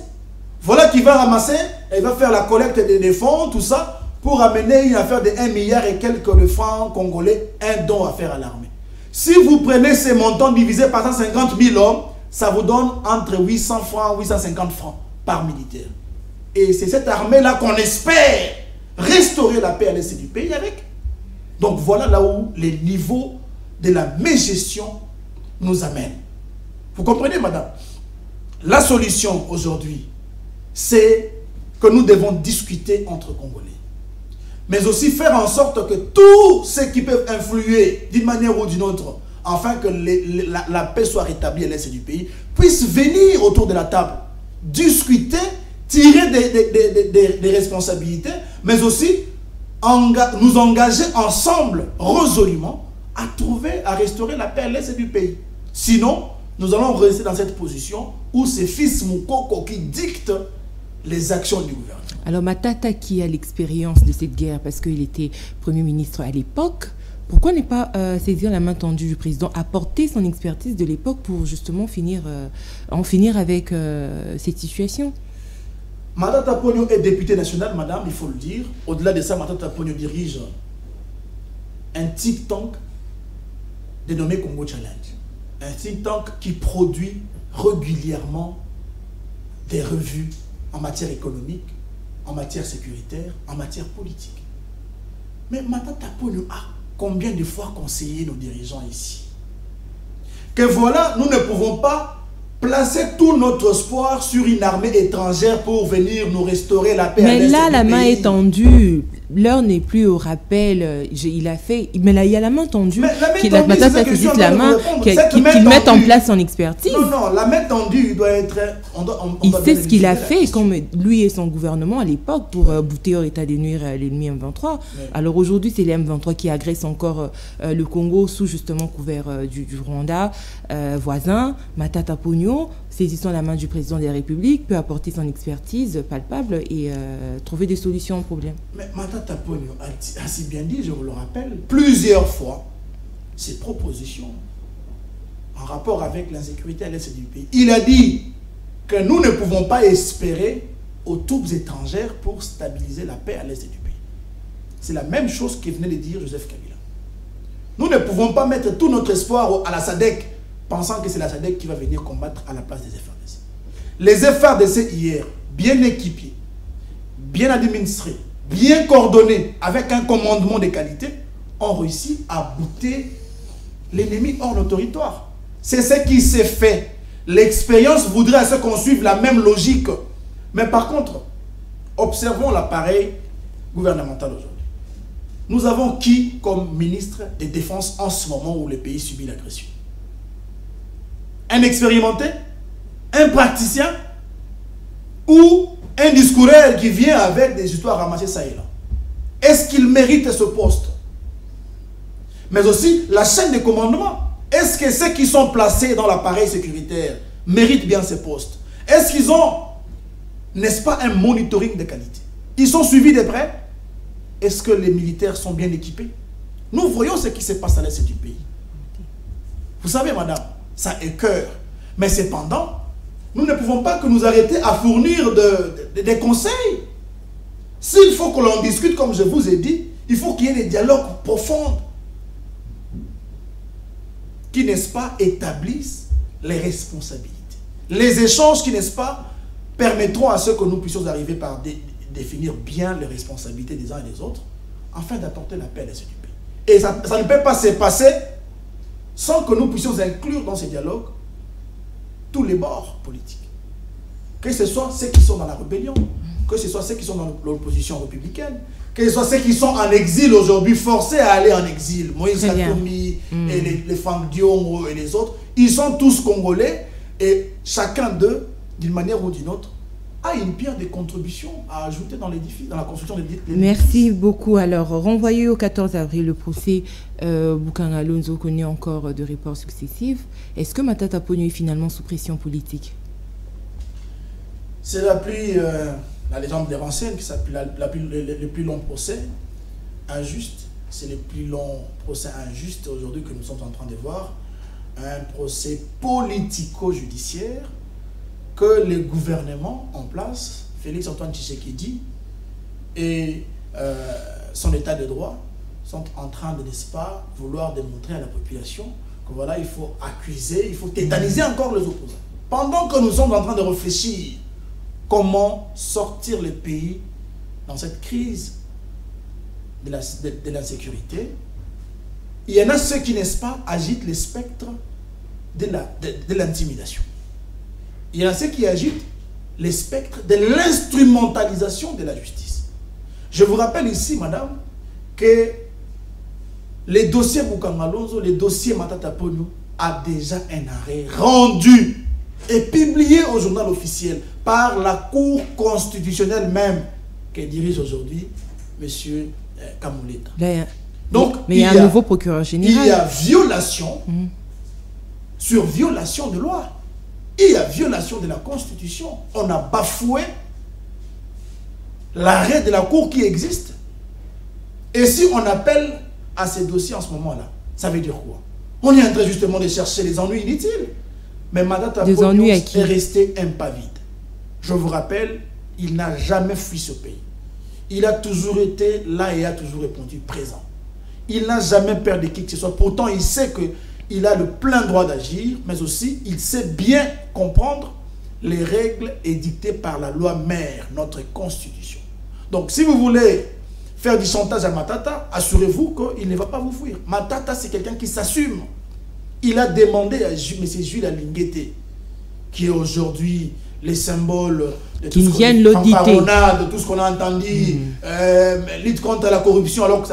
Voilà qui va ramasser, elle va faire la collecte des fonds, tout ça, pour amener une affaire de 1 milliard et quelques de francs congolais, un don à faire à l'armée. Si vous prenez ces montants divisés par 150 000 hommes, ça vous donne entre 800 francs et 850 francs par militaire. Et c'est cette armée-là qu'on espère restaurer la paix à l'est du pays avec. Donc voilà là où les niveaux de la mégestion nous amènent. Vous comprenez, madame? La solution aujourd'hui, c'est que nous devons discuter entre Congolais. Mais aussi faire en sorte que tous ceux qui peuvent influer d'une manière ou d'une autre, afin que la paix soit rétablie à l'est du pays, puissent venir autour de la table, discuter, tirer des responsabilités, mais aussi nous engager ensemble, résolument, à trouver, à restaurer la paix à l'est du pays. Sinon, nous allons rester dans cette position où c'est Fils Moukoko qui dicte les actions du gouvernement. Alors Matata, qui a l'expérience de cette guerre, parce qu'il était Premier ministre à l'époque, pourquoi ne pas saisir la main tendue du président, apporter son expertise de l'époque pour justement en finir avec cette situation? Matata Ponyo est député national, madame, il faut le dire. Au-delà de ça, Matata Ponyo dirige un think tank dénommé Congo Challenge. Un think tank qui produit régulièrement des revues en matière économique, en matière sécuritaire, en matière politique. Mais Matata Ponyo a combien de fois conseillé nos dirigeants ici? Que voilà, nous ne pouvons pas placer tout notre espoir sur une armée étrangère pour venir nous restaurer la paix. Mais là, la main est tendue. L'heure n'est plus au rappel. Il a fait... Mais là, il y a la main tendue. Qu'il mette en place son expertise. Non, la main tendue doit être... Il sait ce qu'il a fait, comme lui et son gouvernement à l'époque, pour bouter au état de nuire l'ennemi M23. Ouais. Alors aujourd'hui, c'est les M23 qui agressent encore le Congo sous justement couvert du Rwanda voisin. Matata Ponyo, saisissant la main du président de la République, peut apporter son expertise palpable et trouver des solutions au problème. Mais Matata Ponyo a si bien dit, je vous le rappelle, plusieurs fois, ses propositions en rapport avec l'insécurité à l'est du pays. Il a dit que nous ne pouvons pas espérer aux troupes étrangères pour stabiliser la paix à l'est du pays. C'est la même chose que venait de dire Joseph Kabila. Nous ne pouvons pas mettre tout notre espoir à la SADC, pensant que c'est la SADC qui va venir combattre à la place des FARDC. Les FARDC hier, bien équipés, bien administrés, bien coordonnés, avec un commandement de qualité, ont réussi à bouter l'ennemi hors de nos territoires. C'est ce qui s'est fait. L'expérience voudrait à ce qu'on suive la même logique. Mais par contre, observons l'appareil gouvernemental aujourd'hui. Nous avons qui comme ministre de Défense en ce moment où le pays subit l'agression? Un expérimenté, un praticien ou un discoureur qui vient avec des histoires ramassées ça et là? Est-ce qu'il mérite ce poste? Mais aussi la chaîne de commandement. Est-ce que ceux qui sont placés dans l'appareil sécuritaire méritent bien ces postes? Est-ce qu'ils ont, n'est-ce pas, un monitoring de qualité? Ils sont suivis de près? Est-ce que les militaires sont bien équipés? Nous voyons ce qui se passe à l'est du pays. Vous savez, madame, ça écoeure. Mais cependant, nous ne pouvons pas que nous arrêter à fournir des conseils. S'il faut que l'on discute, comme je vous ai dit, il faut qu'il y ait des dialogues profonds qui, n'est-ce pas, établissent les responsabilités. Les échanges qui, n'est-ce pas, permettront à ce que nous puissions arriver par définir bien les responsabilités des uns et des autres afin d'apporter la paix à l'est du pays. Et ça ne peut pas se passer sans que nous puissions inclure dans ces dialogues tous les bords politiques. Que ce soit ceux qui sont dans la rébellion, que ce soit ceux qui sont dans l'opposition républicaine, que ce soit ceux qui sont en exil aujourd'hui, forcés à aller en exil. Moïse Katumbi et les Fang Diongo et les autres, ils sont tous congolais et chacun d'eux, d'une manière ou d'une autre, a une pierre de contribution à ajouter dans l'édifice, dans la construction de l'édifice. Merci beaucoup. Alors, renvoyé au 14 avril, le procès Bukanga Lonzo connaît encore de reports successifs. Est-ce que Matata Ponyo est finalement sous pression politique? C'est la légende des renseignes qui s'appelle le plus long procès injuste. C'est le plus long procès injuste aujourd'hui que nous sommes en train de voir. Un procès politico-judiciaire que le gouvernement en place, Félix-Antoine Tshisekedi et son état de droit sont en train de, n'est-ce pas, vouloir démontrer à la population que voilà, il faut accuser, il faut tétaniser encore les opposants. Pendant que nous sommes en train de réfléchir comment sortir le pays dans cette crise de l'insécurité, il y en a ceux qui, n'est-ce pas, agitent le spectre de l'intimidation. Il y en a ceux qui agitent le spectre de l'instrumentalisation de la justice. Je vous rappelle ici, madame, que les dossiers Bukanga Lonzo, les dossiers Matata Ponyo a déjà un arrêt rendu et publié au journal officiel par la Cour constitutionnelle même que dirige aujourd'hui M. Kamuleta. Donc, mais il y a un nouveau procureur général. Il y a violation sur violation de loi. Il y a violation de la Constitution. On a bafoué l'arrêt de la Cour qui existe. Et si on appelle à ces dossiers en ce moment-là, ça veut dire quoi? On est en train justement de chercher les ennuis inutiles. Mais Matata Ponyo est resté impavide. Je vous rappelle, il n'a jamais fui ce pays. Il a toujours été là et a toujours répondu présent. Il n'a jamais perdu qui que ce soit. Pourtant, il sait qu'il a le plein droit d'agir, mais aussi, il sait bien comprendre les règles édictées par la loi mère, notre constitution. Donc, si vous voulez faire du chantage à Matata, assurez-vous qu'il ne va pas vous fuir. Matata, c'est quelqu'un qui s'assume. Il a demandé à M. Jules Alinguete, qui est aujourd'hui les symboles de tout ce qu'on a entendu, lutte contre la corruption, alors que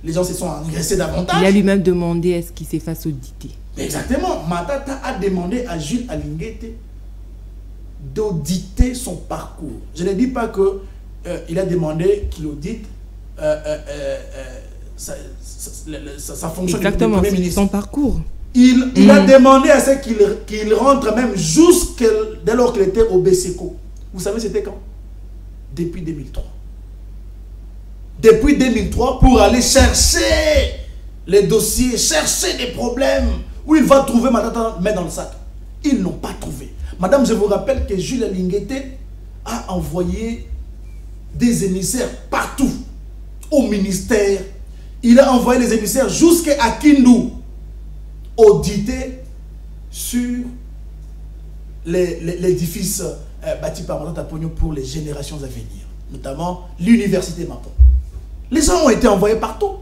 les gens se sont engraissés davantage. Il a lui-même demandé à ce qu'il se fasse auditer. Exactement. Matata a demandé à Jules Alinguete d'auditer son parcours. Je ne dis pas qu'il a demandé qu'il audite sa fonction de Premier ministre. Son parcours. Il a demandé à ce qu'il rentre même dès lors qu'il était au BCECO. Vous savez c'était quand? Depuis 2003. Depuis 2003 pour aller chercher les dossiers, chercher des problèmes où il va trouver Matata met dans le sac. Ils n'ont pas trouvé. Madame, je vous rappelle que Jules Alinguete a envoyé des émissaires partout. Au ministère. Il a envoyé les émissaires jusqu'à Kindu. Audité sur l'édifice bâti par Matata Ponyo pour les générations à venir, notamment l'université Mapon. Les gens ont été envoyés partout.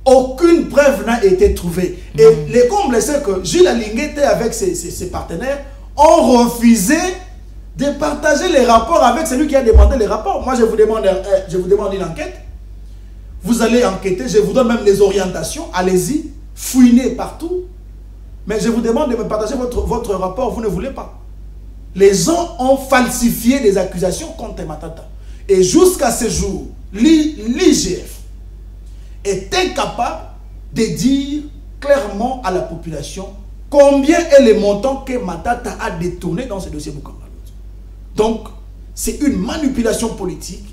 Aucune preuve n'a été trouvée. Et les combles, c'est que Jules Alinguete avec ses partenaires ont refusé de partager les rapports avec celui qui a demandé les rapports. Moi, je vous demande une enquête. Vous allez enquêter, je vous donne même les orientations. Allez-y, fouinez partout. Mais je vous demande de me partager votre rapport, vous ne voulez pas. Les gens ont falsifié les accusations contre Matata. Et jusqu'à ce jour, l'IGF est incapable de dire clairement à la population combien est le montant que Matata a détourné dans ce dossier Bukanga Lonzo. Donc, c'est une manipulation politique,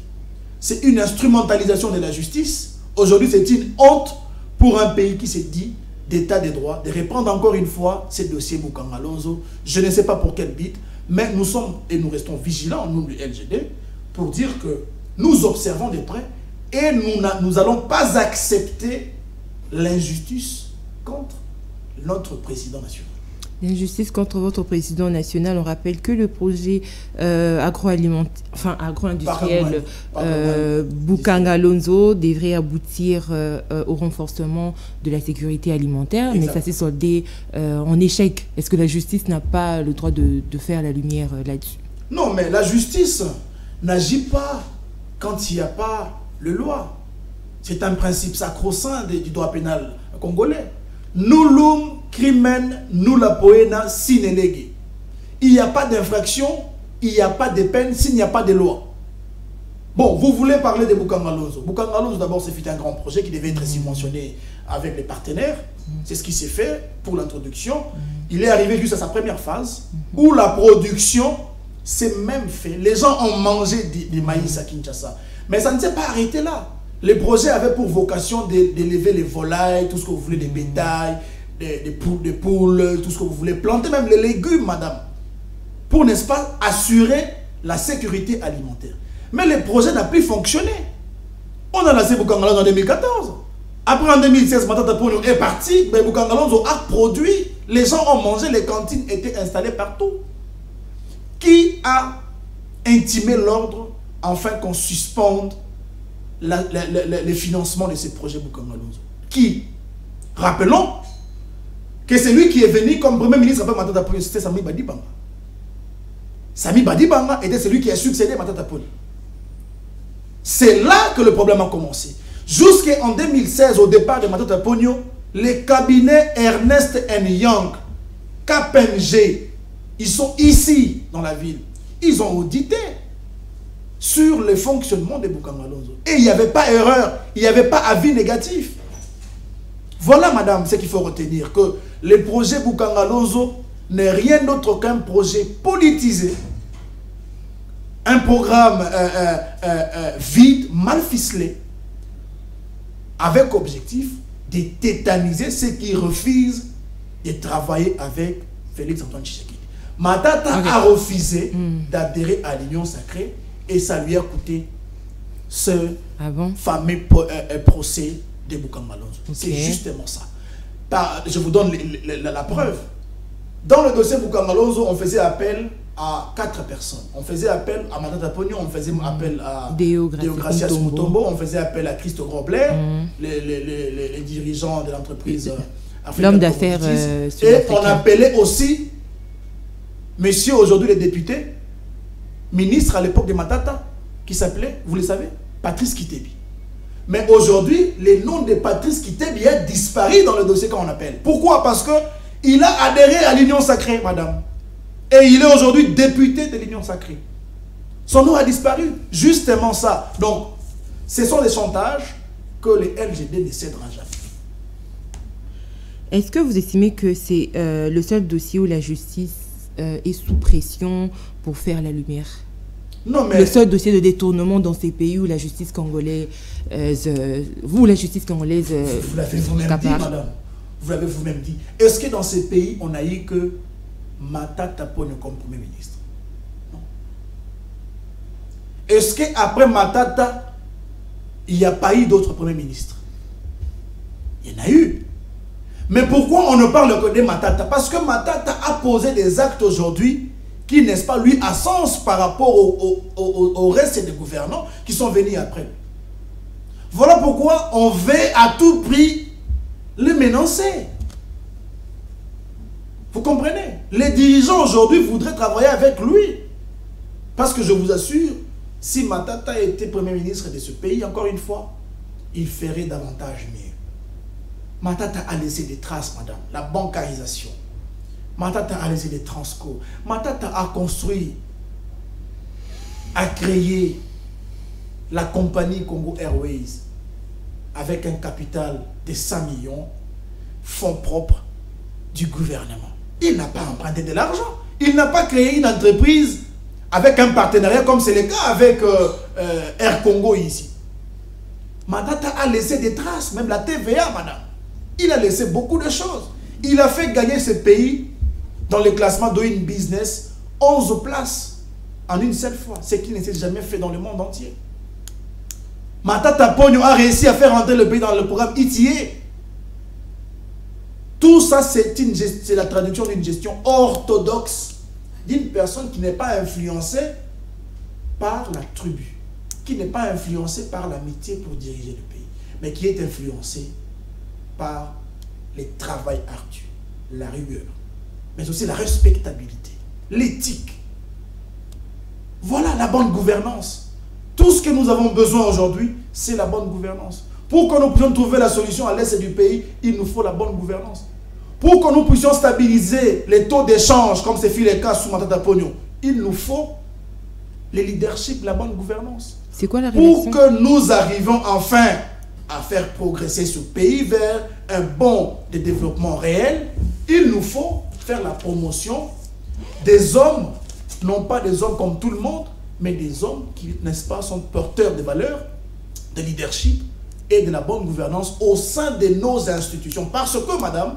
c'est une instrumentalisation de la justice. Aujourd'hui, c'est une honte pour un pays qui se dit d'état de droit, de reprendre encore une fois ces dossiers Bukanga Lonzo. Je ne sais pas pour quel but, mais nous sommes et nous restons vigilants, nous, le LGD, pour dire que nous observons de près et nous n'allons pas accepter l'injustice contre notre président national. L'injustice contre votre président national, on rappelle que le projet agro-industriel Bukanga Lonzo devrait aboutir au renforcement de la sécurité alimentaire, mais ça s'est soldé en échec. Est-ce que la justice n'a pas le droit de faire la lumière là-dessus? Non, mais la justice n'agit pas quand il n'y a pas de loi. C'est un principe sacro-saint du droit pénal congolais. Nullum crimen nulla poena sine lege. Il n'y a pas d'infraction il n'y a pas de peine s'il n'y a pas de loi. Bon, vous voulez parler de Bokanga Lonzo. Bokanga Lonzo, d'abord, c'est un grand projet qui devait être subventionné avec les partenaires. C'est ce qui s'est fait pour l'introduction. Il est arrivé juste à sa première phase où la production s'est même fait. Les gens ont mangé du maïs à Kinshasa. Mais ça ne s'est pas arrêté là. Le projet avait pour vocation d'élever les volailles, tout ce que vous voulez, des bétails, des poules, tout ce que vous voulez. Planter même les légumes, madame. Pour, n'est-ce pas, assurer la sécurité alimentaire. Mais le projet n'a plus fonctionné. On a lancé Bokanga Lonzo en 2014. Après, en 2016, Matata Ponyo est parti. Mais Bokanga Lonzo a produit. Les gens ont mangé, les cantines étaient installées partout. Qui a intimé l'ordre afin qu'on suspende le financement de ces projets Bokanga Lonzo? Qui? Rappelons que c'est lui qui est venu comme premier ministre après Matata Ponyo, c'était Sami Badibanga. Sami Badibanga était celui qui a succédé à Matata Ponyo. C'est là que le problème a commencé. Jusqu'en 2016, au départ de Matata Ponyo, les cabinets Ernest & Young, KPMG, ils sont ici dans la ville. Ils ont audité sur le fonctionnement de Bokanga Lonzo. Et il n'y avait pas erreur, il n'y avait pas avis négatif. Voilà, madame, ce qu'il faut retenir, que le projet Bokanga Lonzo n'est rien d'autre qu'un projet politisé, un programme vide, mal ficelé, avec objectif de tétaniser ceux qui refusent de travailler avec Félix Antoine Tshisekedi. Matata a refusé d'adhérer à l'Union sacrée et ça lui a coûté ce fameux procès de Bokanga Lonzo. C'est justement ça. Je vous donne la preuve. Dans le dossier Bokanga Lonzo, on faisait appel à 4 personnes. On faisait appel à Matata Ponyo, on faisait appel à Deogracias Mutombo, on faisait appel à Christo Grobler, les dirigeants de l'entreprise l'homme d'affaires et on appelait aussi monsieur aujourd'hui les députés, ministre à l'époque de Matata, qui s'appelait, vous le savez, Patrice Kitebi. Mais aujourd'hui, le nom de Patrice Kitebi est disparu dans le dossier qu'on appelle. Pourquoi? Parce que il a adhéré à l'Union sacrée, madame. Et il est aujourd'hui député de l'Union sacrée. Son nom a disparu. Justement ça. Donc, ce sont des chantages que le LGD ne cédera jamais. Est-ce que vous estimez que c'est le seul dossier où la justice est sous pression pour faire la lumière? Non, mais... Le seul dossier de détournement dans ces pays où la justice congolaise... vous l'avez vous-même dit, madame. Vous l'avez vous-même dit. Est-ce que dans ces pays, on n'a eu que Matata Ponyo comme Premier ministre? Non. Est-ce qu'après Matata, il n'y a pas eu d'autres Premiers ministres? Il y en a eu. Mais pourquoi on ne parle que de Matata? Parce que Matata a posé des actes aujourd'hui qui, n'est-ce pas, lui, a sens par rapport au reste des gouvernants qui sont venus après. Voilà pourquoi on veut à tout prix le menacer. Vous comprenez? Les dirigeants aujourd'hui voudraient travailler avec lui. Parce que je vous assure, si Matata était Premier ministre de ce pays, encore une fois, il ferait davantage mieux. Matata a laissé des traces, madame. La bancarisation. Matata a laissé des transco. Matata a construit, a créé la compagnie Congo Airways avec un capital de 100 millions, fonds propres du gouvernement. Il n'a pas emprunté de l'argent. Il n'a pas créé une entreprise avec un partenariat comme c'est le cas avec Air Congo ici. Matata a laissé des traces, même la TVA, madame. Il a laissé beaucoup de choses. Il a fait gagner ce pays dans le classement Doing Business 11 places en une seule fois, ce qui ne s'est jamais fait dans le monde entier. Matata Ponyo a réussi à faire entrer le pays dans le programme ITA. Tout ça, c'est la traduction d'une gestion orthodoxe d'une personne qui n'est pas influencée par la tribu, qui n'est pas influencée par l'amitié pour diriger le pays, mais qui est influencée par le travail ardu, la rigueur, mais aussi la respectabilité, l'éthique. Voilà la bonne gouvernance. Tout ce que nous avons besoin aujourd'hui, c'est la bonne gouvernance. Pour que nous puissions trouver la solution à l'est du pays, il nous faut la bonne gouvernance. Pour que nous puissions stabiliser les taux d'échange, comme c'est fait le cas sous Matata Ponyo, il nous faut le leadership, la bonne gouvernance. C'est quoi la relation? Pour que nous arrivions enfin à faire progresser ce pays vers un bond de développement réel, il nous faut faire la promotion des hommes, non pas des hommes comme tout le monde, mais des hommes qui, n'est-ce pas, sont porteurs de valeurs, de leadership et de la bonne gouvernance au sein de nos institutions. Parce que, madame,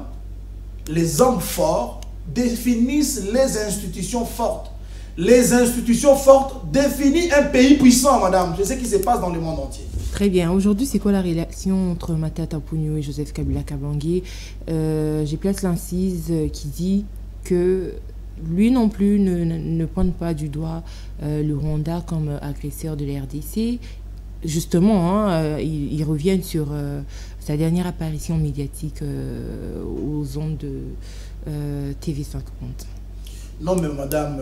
les hommes forts définissent les institutions fortes. Les institutions fortes définissent un pays puissant, madame. C'est ce qui se passe dans le monde entier. Très bien. Aujourd'hui, c'est quoi la relation entre Matata Ponyo et Joseph Kabila Kabange? J'ai place l'incise qui dit que lui non plus ne pointe pas du doigt le Rwanda comme agresseur de la RDC. Justement, ils reviennent sur sa dernière apparition médiatique aux ondes de TV50. Non, mais madame,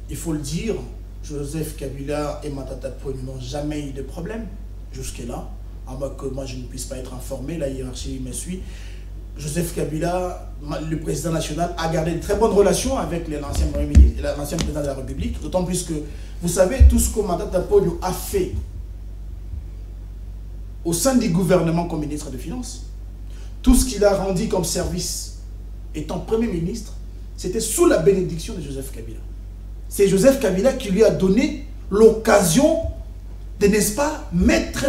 il faut le dire, Joseph Kabila et Matata Ponyo n'ont jamais eu de problème jusque-là, à moins que moi je ne puisse pas être informé, la hiérarchie me suit. Joseph Kabila, le président national, a gardé de très bonnes relations avec l'ancien président de la République, d'autant plus que, vous savez, tout ce que Matata Ponyo a fait au sein du gouvernement comme ministre des Finances, tout ce qu'il a rendu comme service étant Premier ministre, c'était sous la bénédiction de Joseph Kabila. C'est Joseph Kabila qui lui a donné l'occasion de, n'est-ce pas, mettre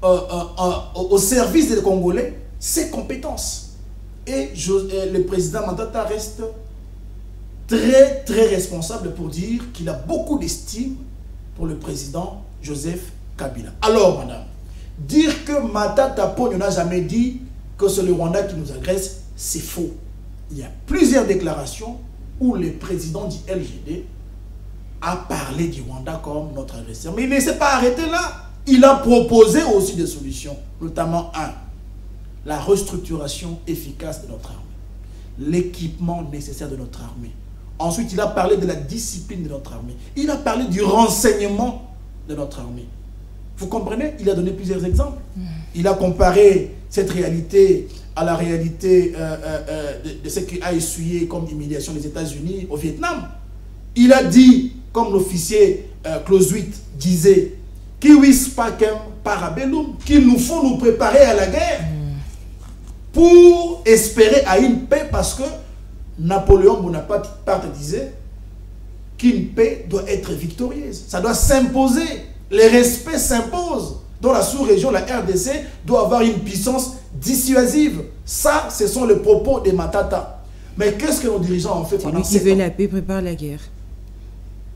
au service des Congolais ses compétences. Et le président Matata reste très, très responsable pour dire qu'il a beaucoup d'estime pour le président Joseph Kabila. Alors, madame, dire que Matata Ponyo n'a jamais dit que c'est le Rwanda qui nous agresse, c'est faux. Il y a plusieurs déclarations où le président du LGD a parlé du Rwanda comme notre agresseur. Mais il ne s'est pas arrêté là. Il a proposé aussi des solutions, notamment la restructuration efficace de notre armée, l'équipement nécessaire de notre armée. Ensuite, il a parlé de la discipline de notre armée. Il a parlé du renseignement de notre armée. Vous comprenez? Il a donné plusieurs exemples. Il a comparé cette réalité à la réalité de ce qui a essuyé comme humiliation les États-Unis au Vietnam. Il a dit, comme l'officier Clausewitz disait, Kiwis pacem parabellum, qu'il nous faut nous préparer à la guerre pour espérer à une paix, parce que Napoléon Bonaparte disait qu'une paix doit être victorieuse. Ça doit s'imposer. Les respects s'imposent. Dans la sous-région, la RDC doit avoir une puissance dissuasive. Ça, ce sont les propos de Matata. Mais qu'est-ce que nos dirigeants ont fait pendant 7 ans? Celui qui veut la paix prépare la guerre.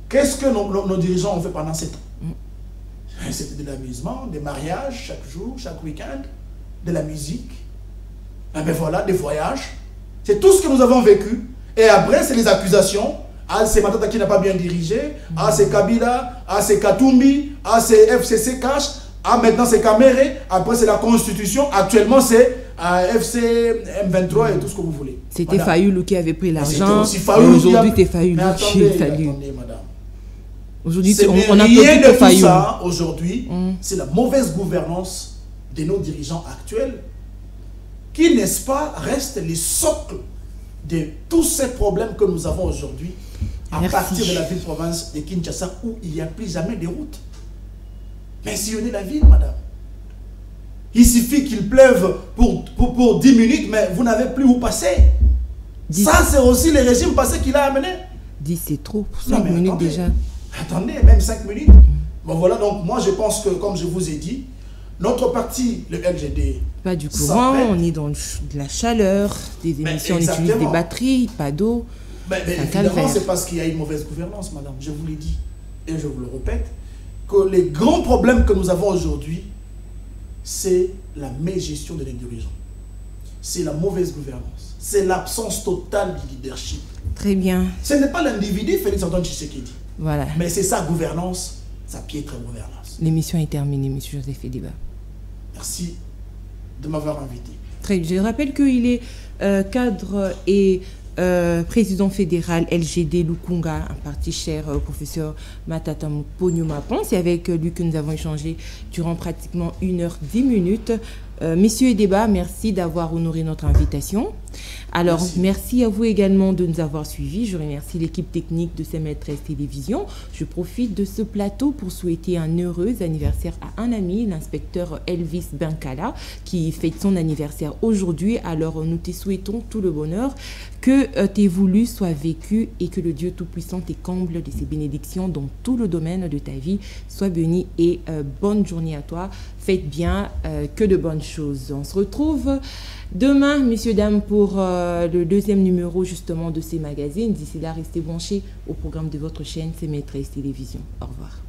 Qu'est-ce que nos dirigeants ont fait pendant 7 ans? C'était de l'amusement, des mariages chaque jour, chaque week-end, de la musique. Et bien voilà, des voyages. C'est tout ce que nous avons vécu. Et après, c'est les accusations. Ah, c'est Matata qui n'a pas bien dirigé. Ah, c'est Kabila. Ah, c'est Katumbi. Ah, c'est FCC Cash. Ah, maintenant c'est Kamere. Après, c'est la Constitution. Actuellement, c'est FC M23 et tout ce que vous voulez. C'était Fayoulou qui avait pris l'argent. Aujourd'hui, c'est Fayoulou qui est fallu. Attendez, madame. Aujourd'hui, on a rien de tout ça. Aujourd'hui, c'est la mauvaise gouvernance de nos dirigeants actuels qui, n'est-ce pas, reste les socles de tous ces problèmes que nous avons aujourd'hui à partir de la ville-province de Kinshasa où il n'y a plus jamais de route. Mais sillonnez la ville, madame. Il suffit qu'il pleuve pour 10 minutes, mais vous n'avez plus où passer. Ça, c'est aussi le régime passé qu'il a amené. 10, c'est trop. 5 minutes attendez, déjà. Attendez, même 5 minutes. Bon, voilà, donc moi, je pense que, comme je vous ai dit, notre parti, le LGD... Pas du courant, on est dans de la chaleur, des émissions, on utilise des batteries, pas d'eau. Mais évidemment, c'est parce qu'il y a une mauvaise gouvernance, madame. Je vous l'ai dit, et je vous le répète, que les grands problèmes que nous avons aujourd'hui, c'est la mégestion de nos dirigeants. C'est la mauvaise gouvernance. C'est l'absence totale du leadership. Très bien. Ce n'est pas l'individu, Félix Antoine Tshisekedi. Voilà. Mais c'est sa gouvernance, sa piètre gouvernance. L'émission est terminée, M. Joseph Ediba. Merci de m'avoir invité. Très bien. Je rappelle qu'il est cadre et président fédéral LGD Lukunga, un parti cher au professeur Matata Ponyo Mapon. C'est avec lui que nous avons échangé durant pratiquement 1h10. Messieurs et débat, merci d'avoir honoré notre invitation. Alors, merci à vous également de nous avoir suivis. Je remercie l'équipe technique de CM13 Télévision. Je profite de ce plateau pour souhaiter un heureux anniversaire à un ami, l'inspecteur Elvis Benkala, qui fête son anniversaire aujourd'hui. Alors, nous te souhaitons tout le bonheur, que tes voulus soient vécus et que le Dieu Tout-Puissant te comble de ses bénédictions dans tout le domaine de ta vie. Sois béni et bonne journée à toi. Faites bien, que de bonnes choses. On se retrouve demain, messieurs, dames, pour le deuxième numéro justement de ces magazines. D'ici là, restez branchés au programme de votre chaîne CM13 Télévision. Au revoir.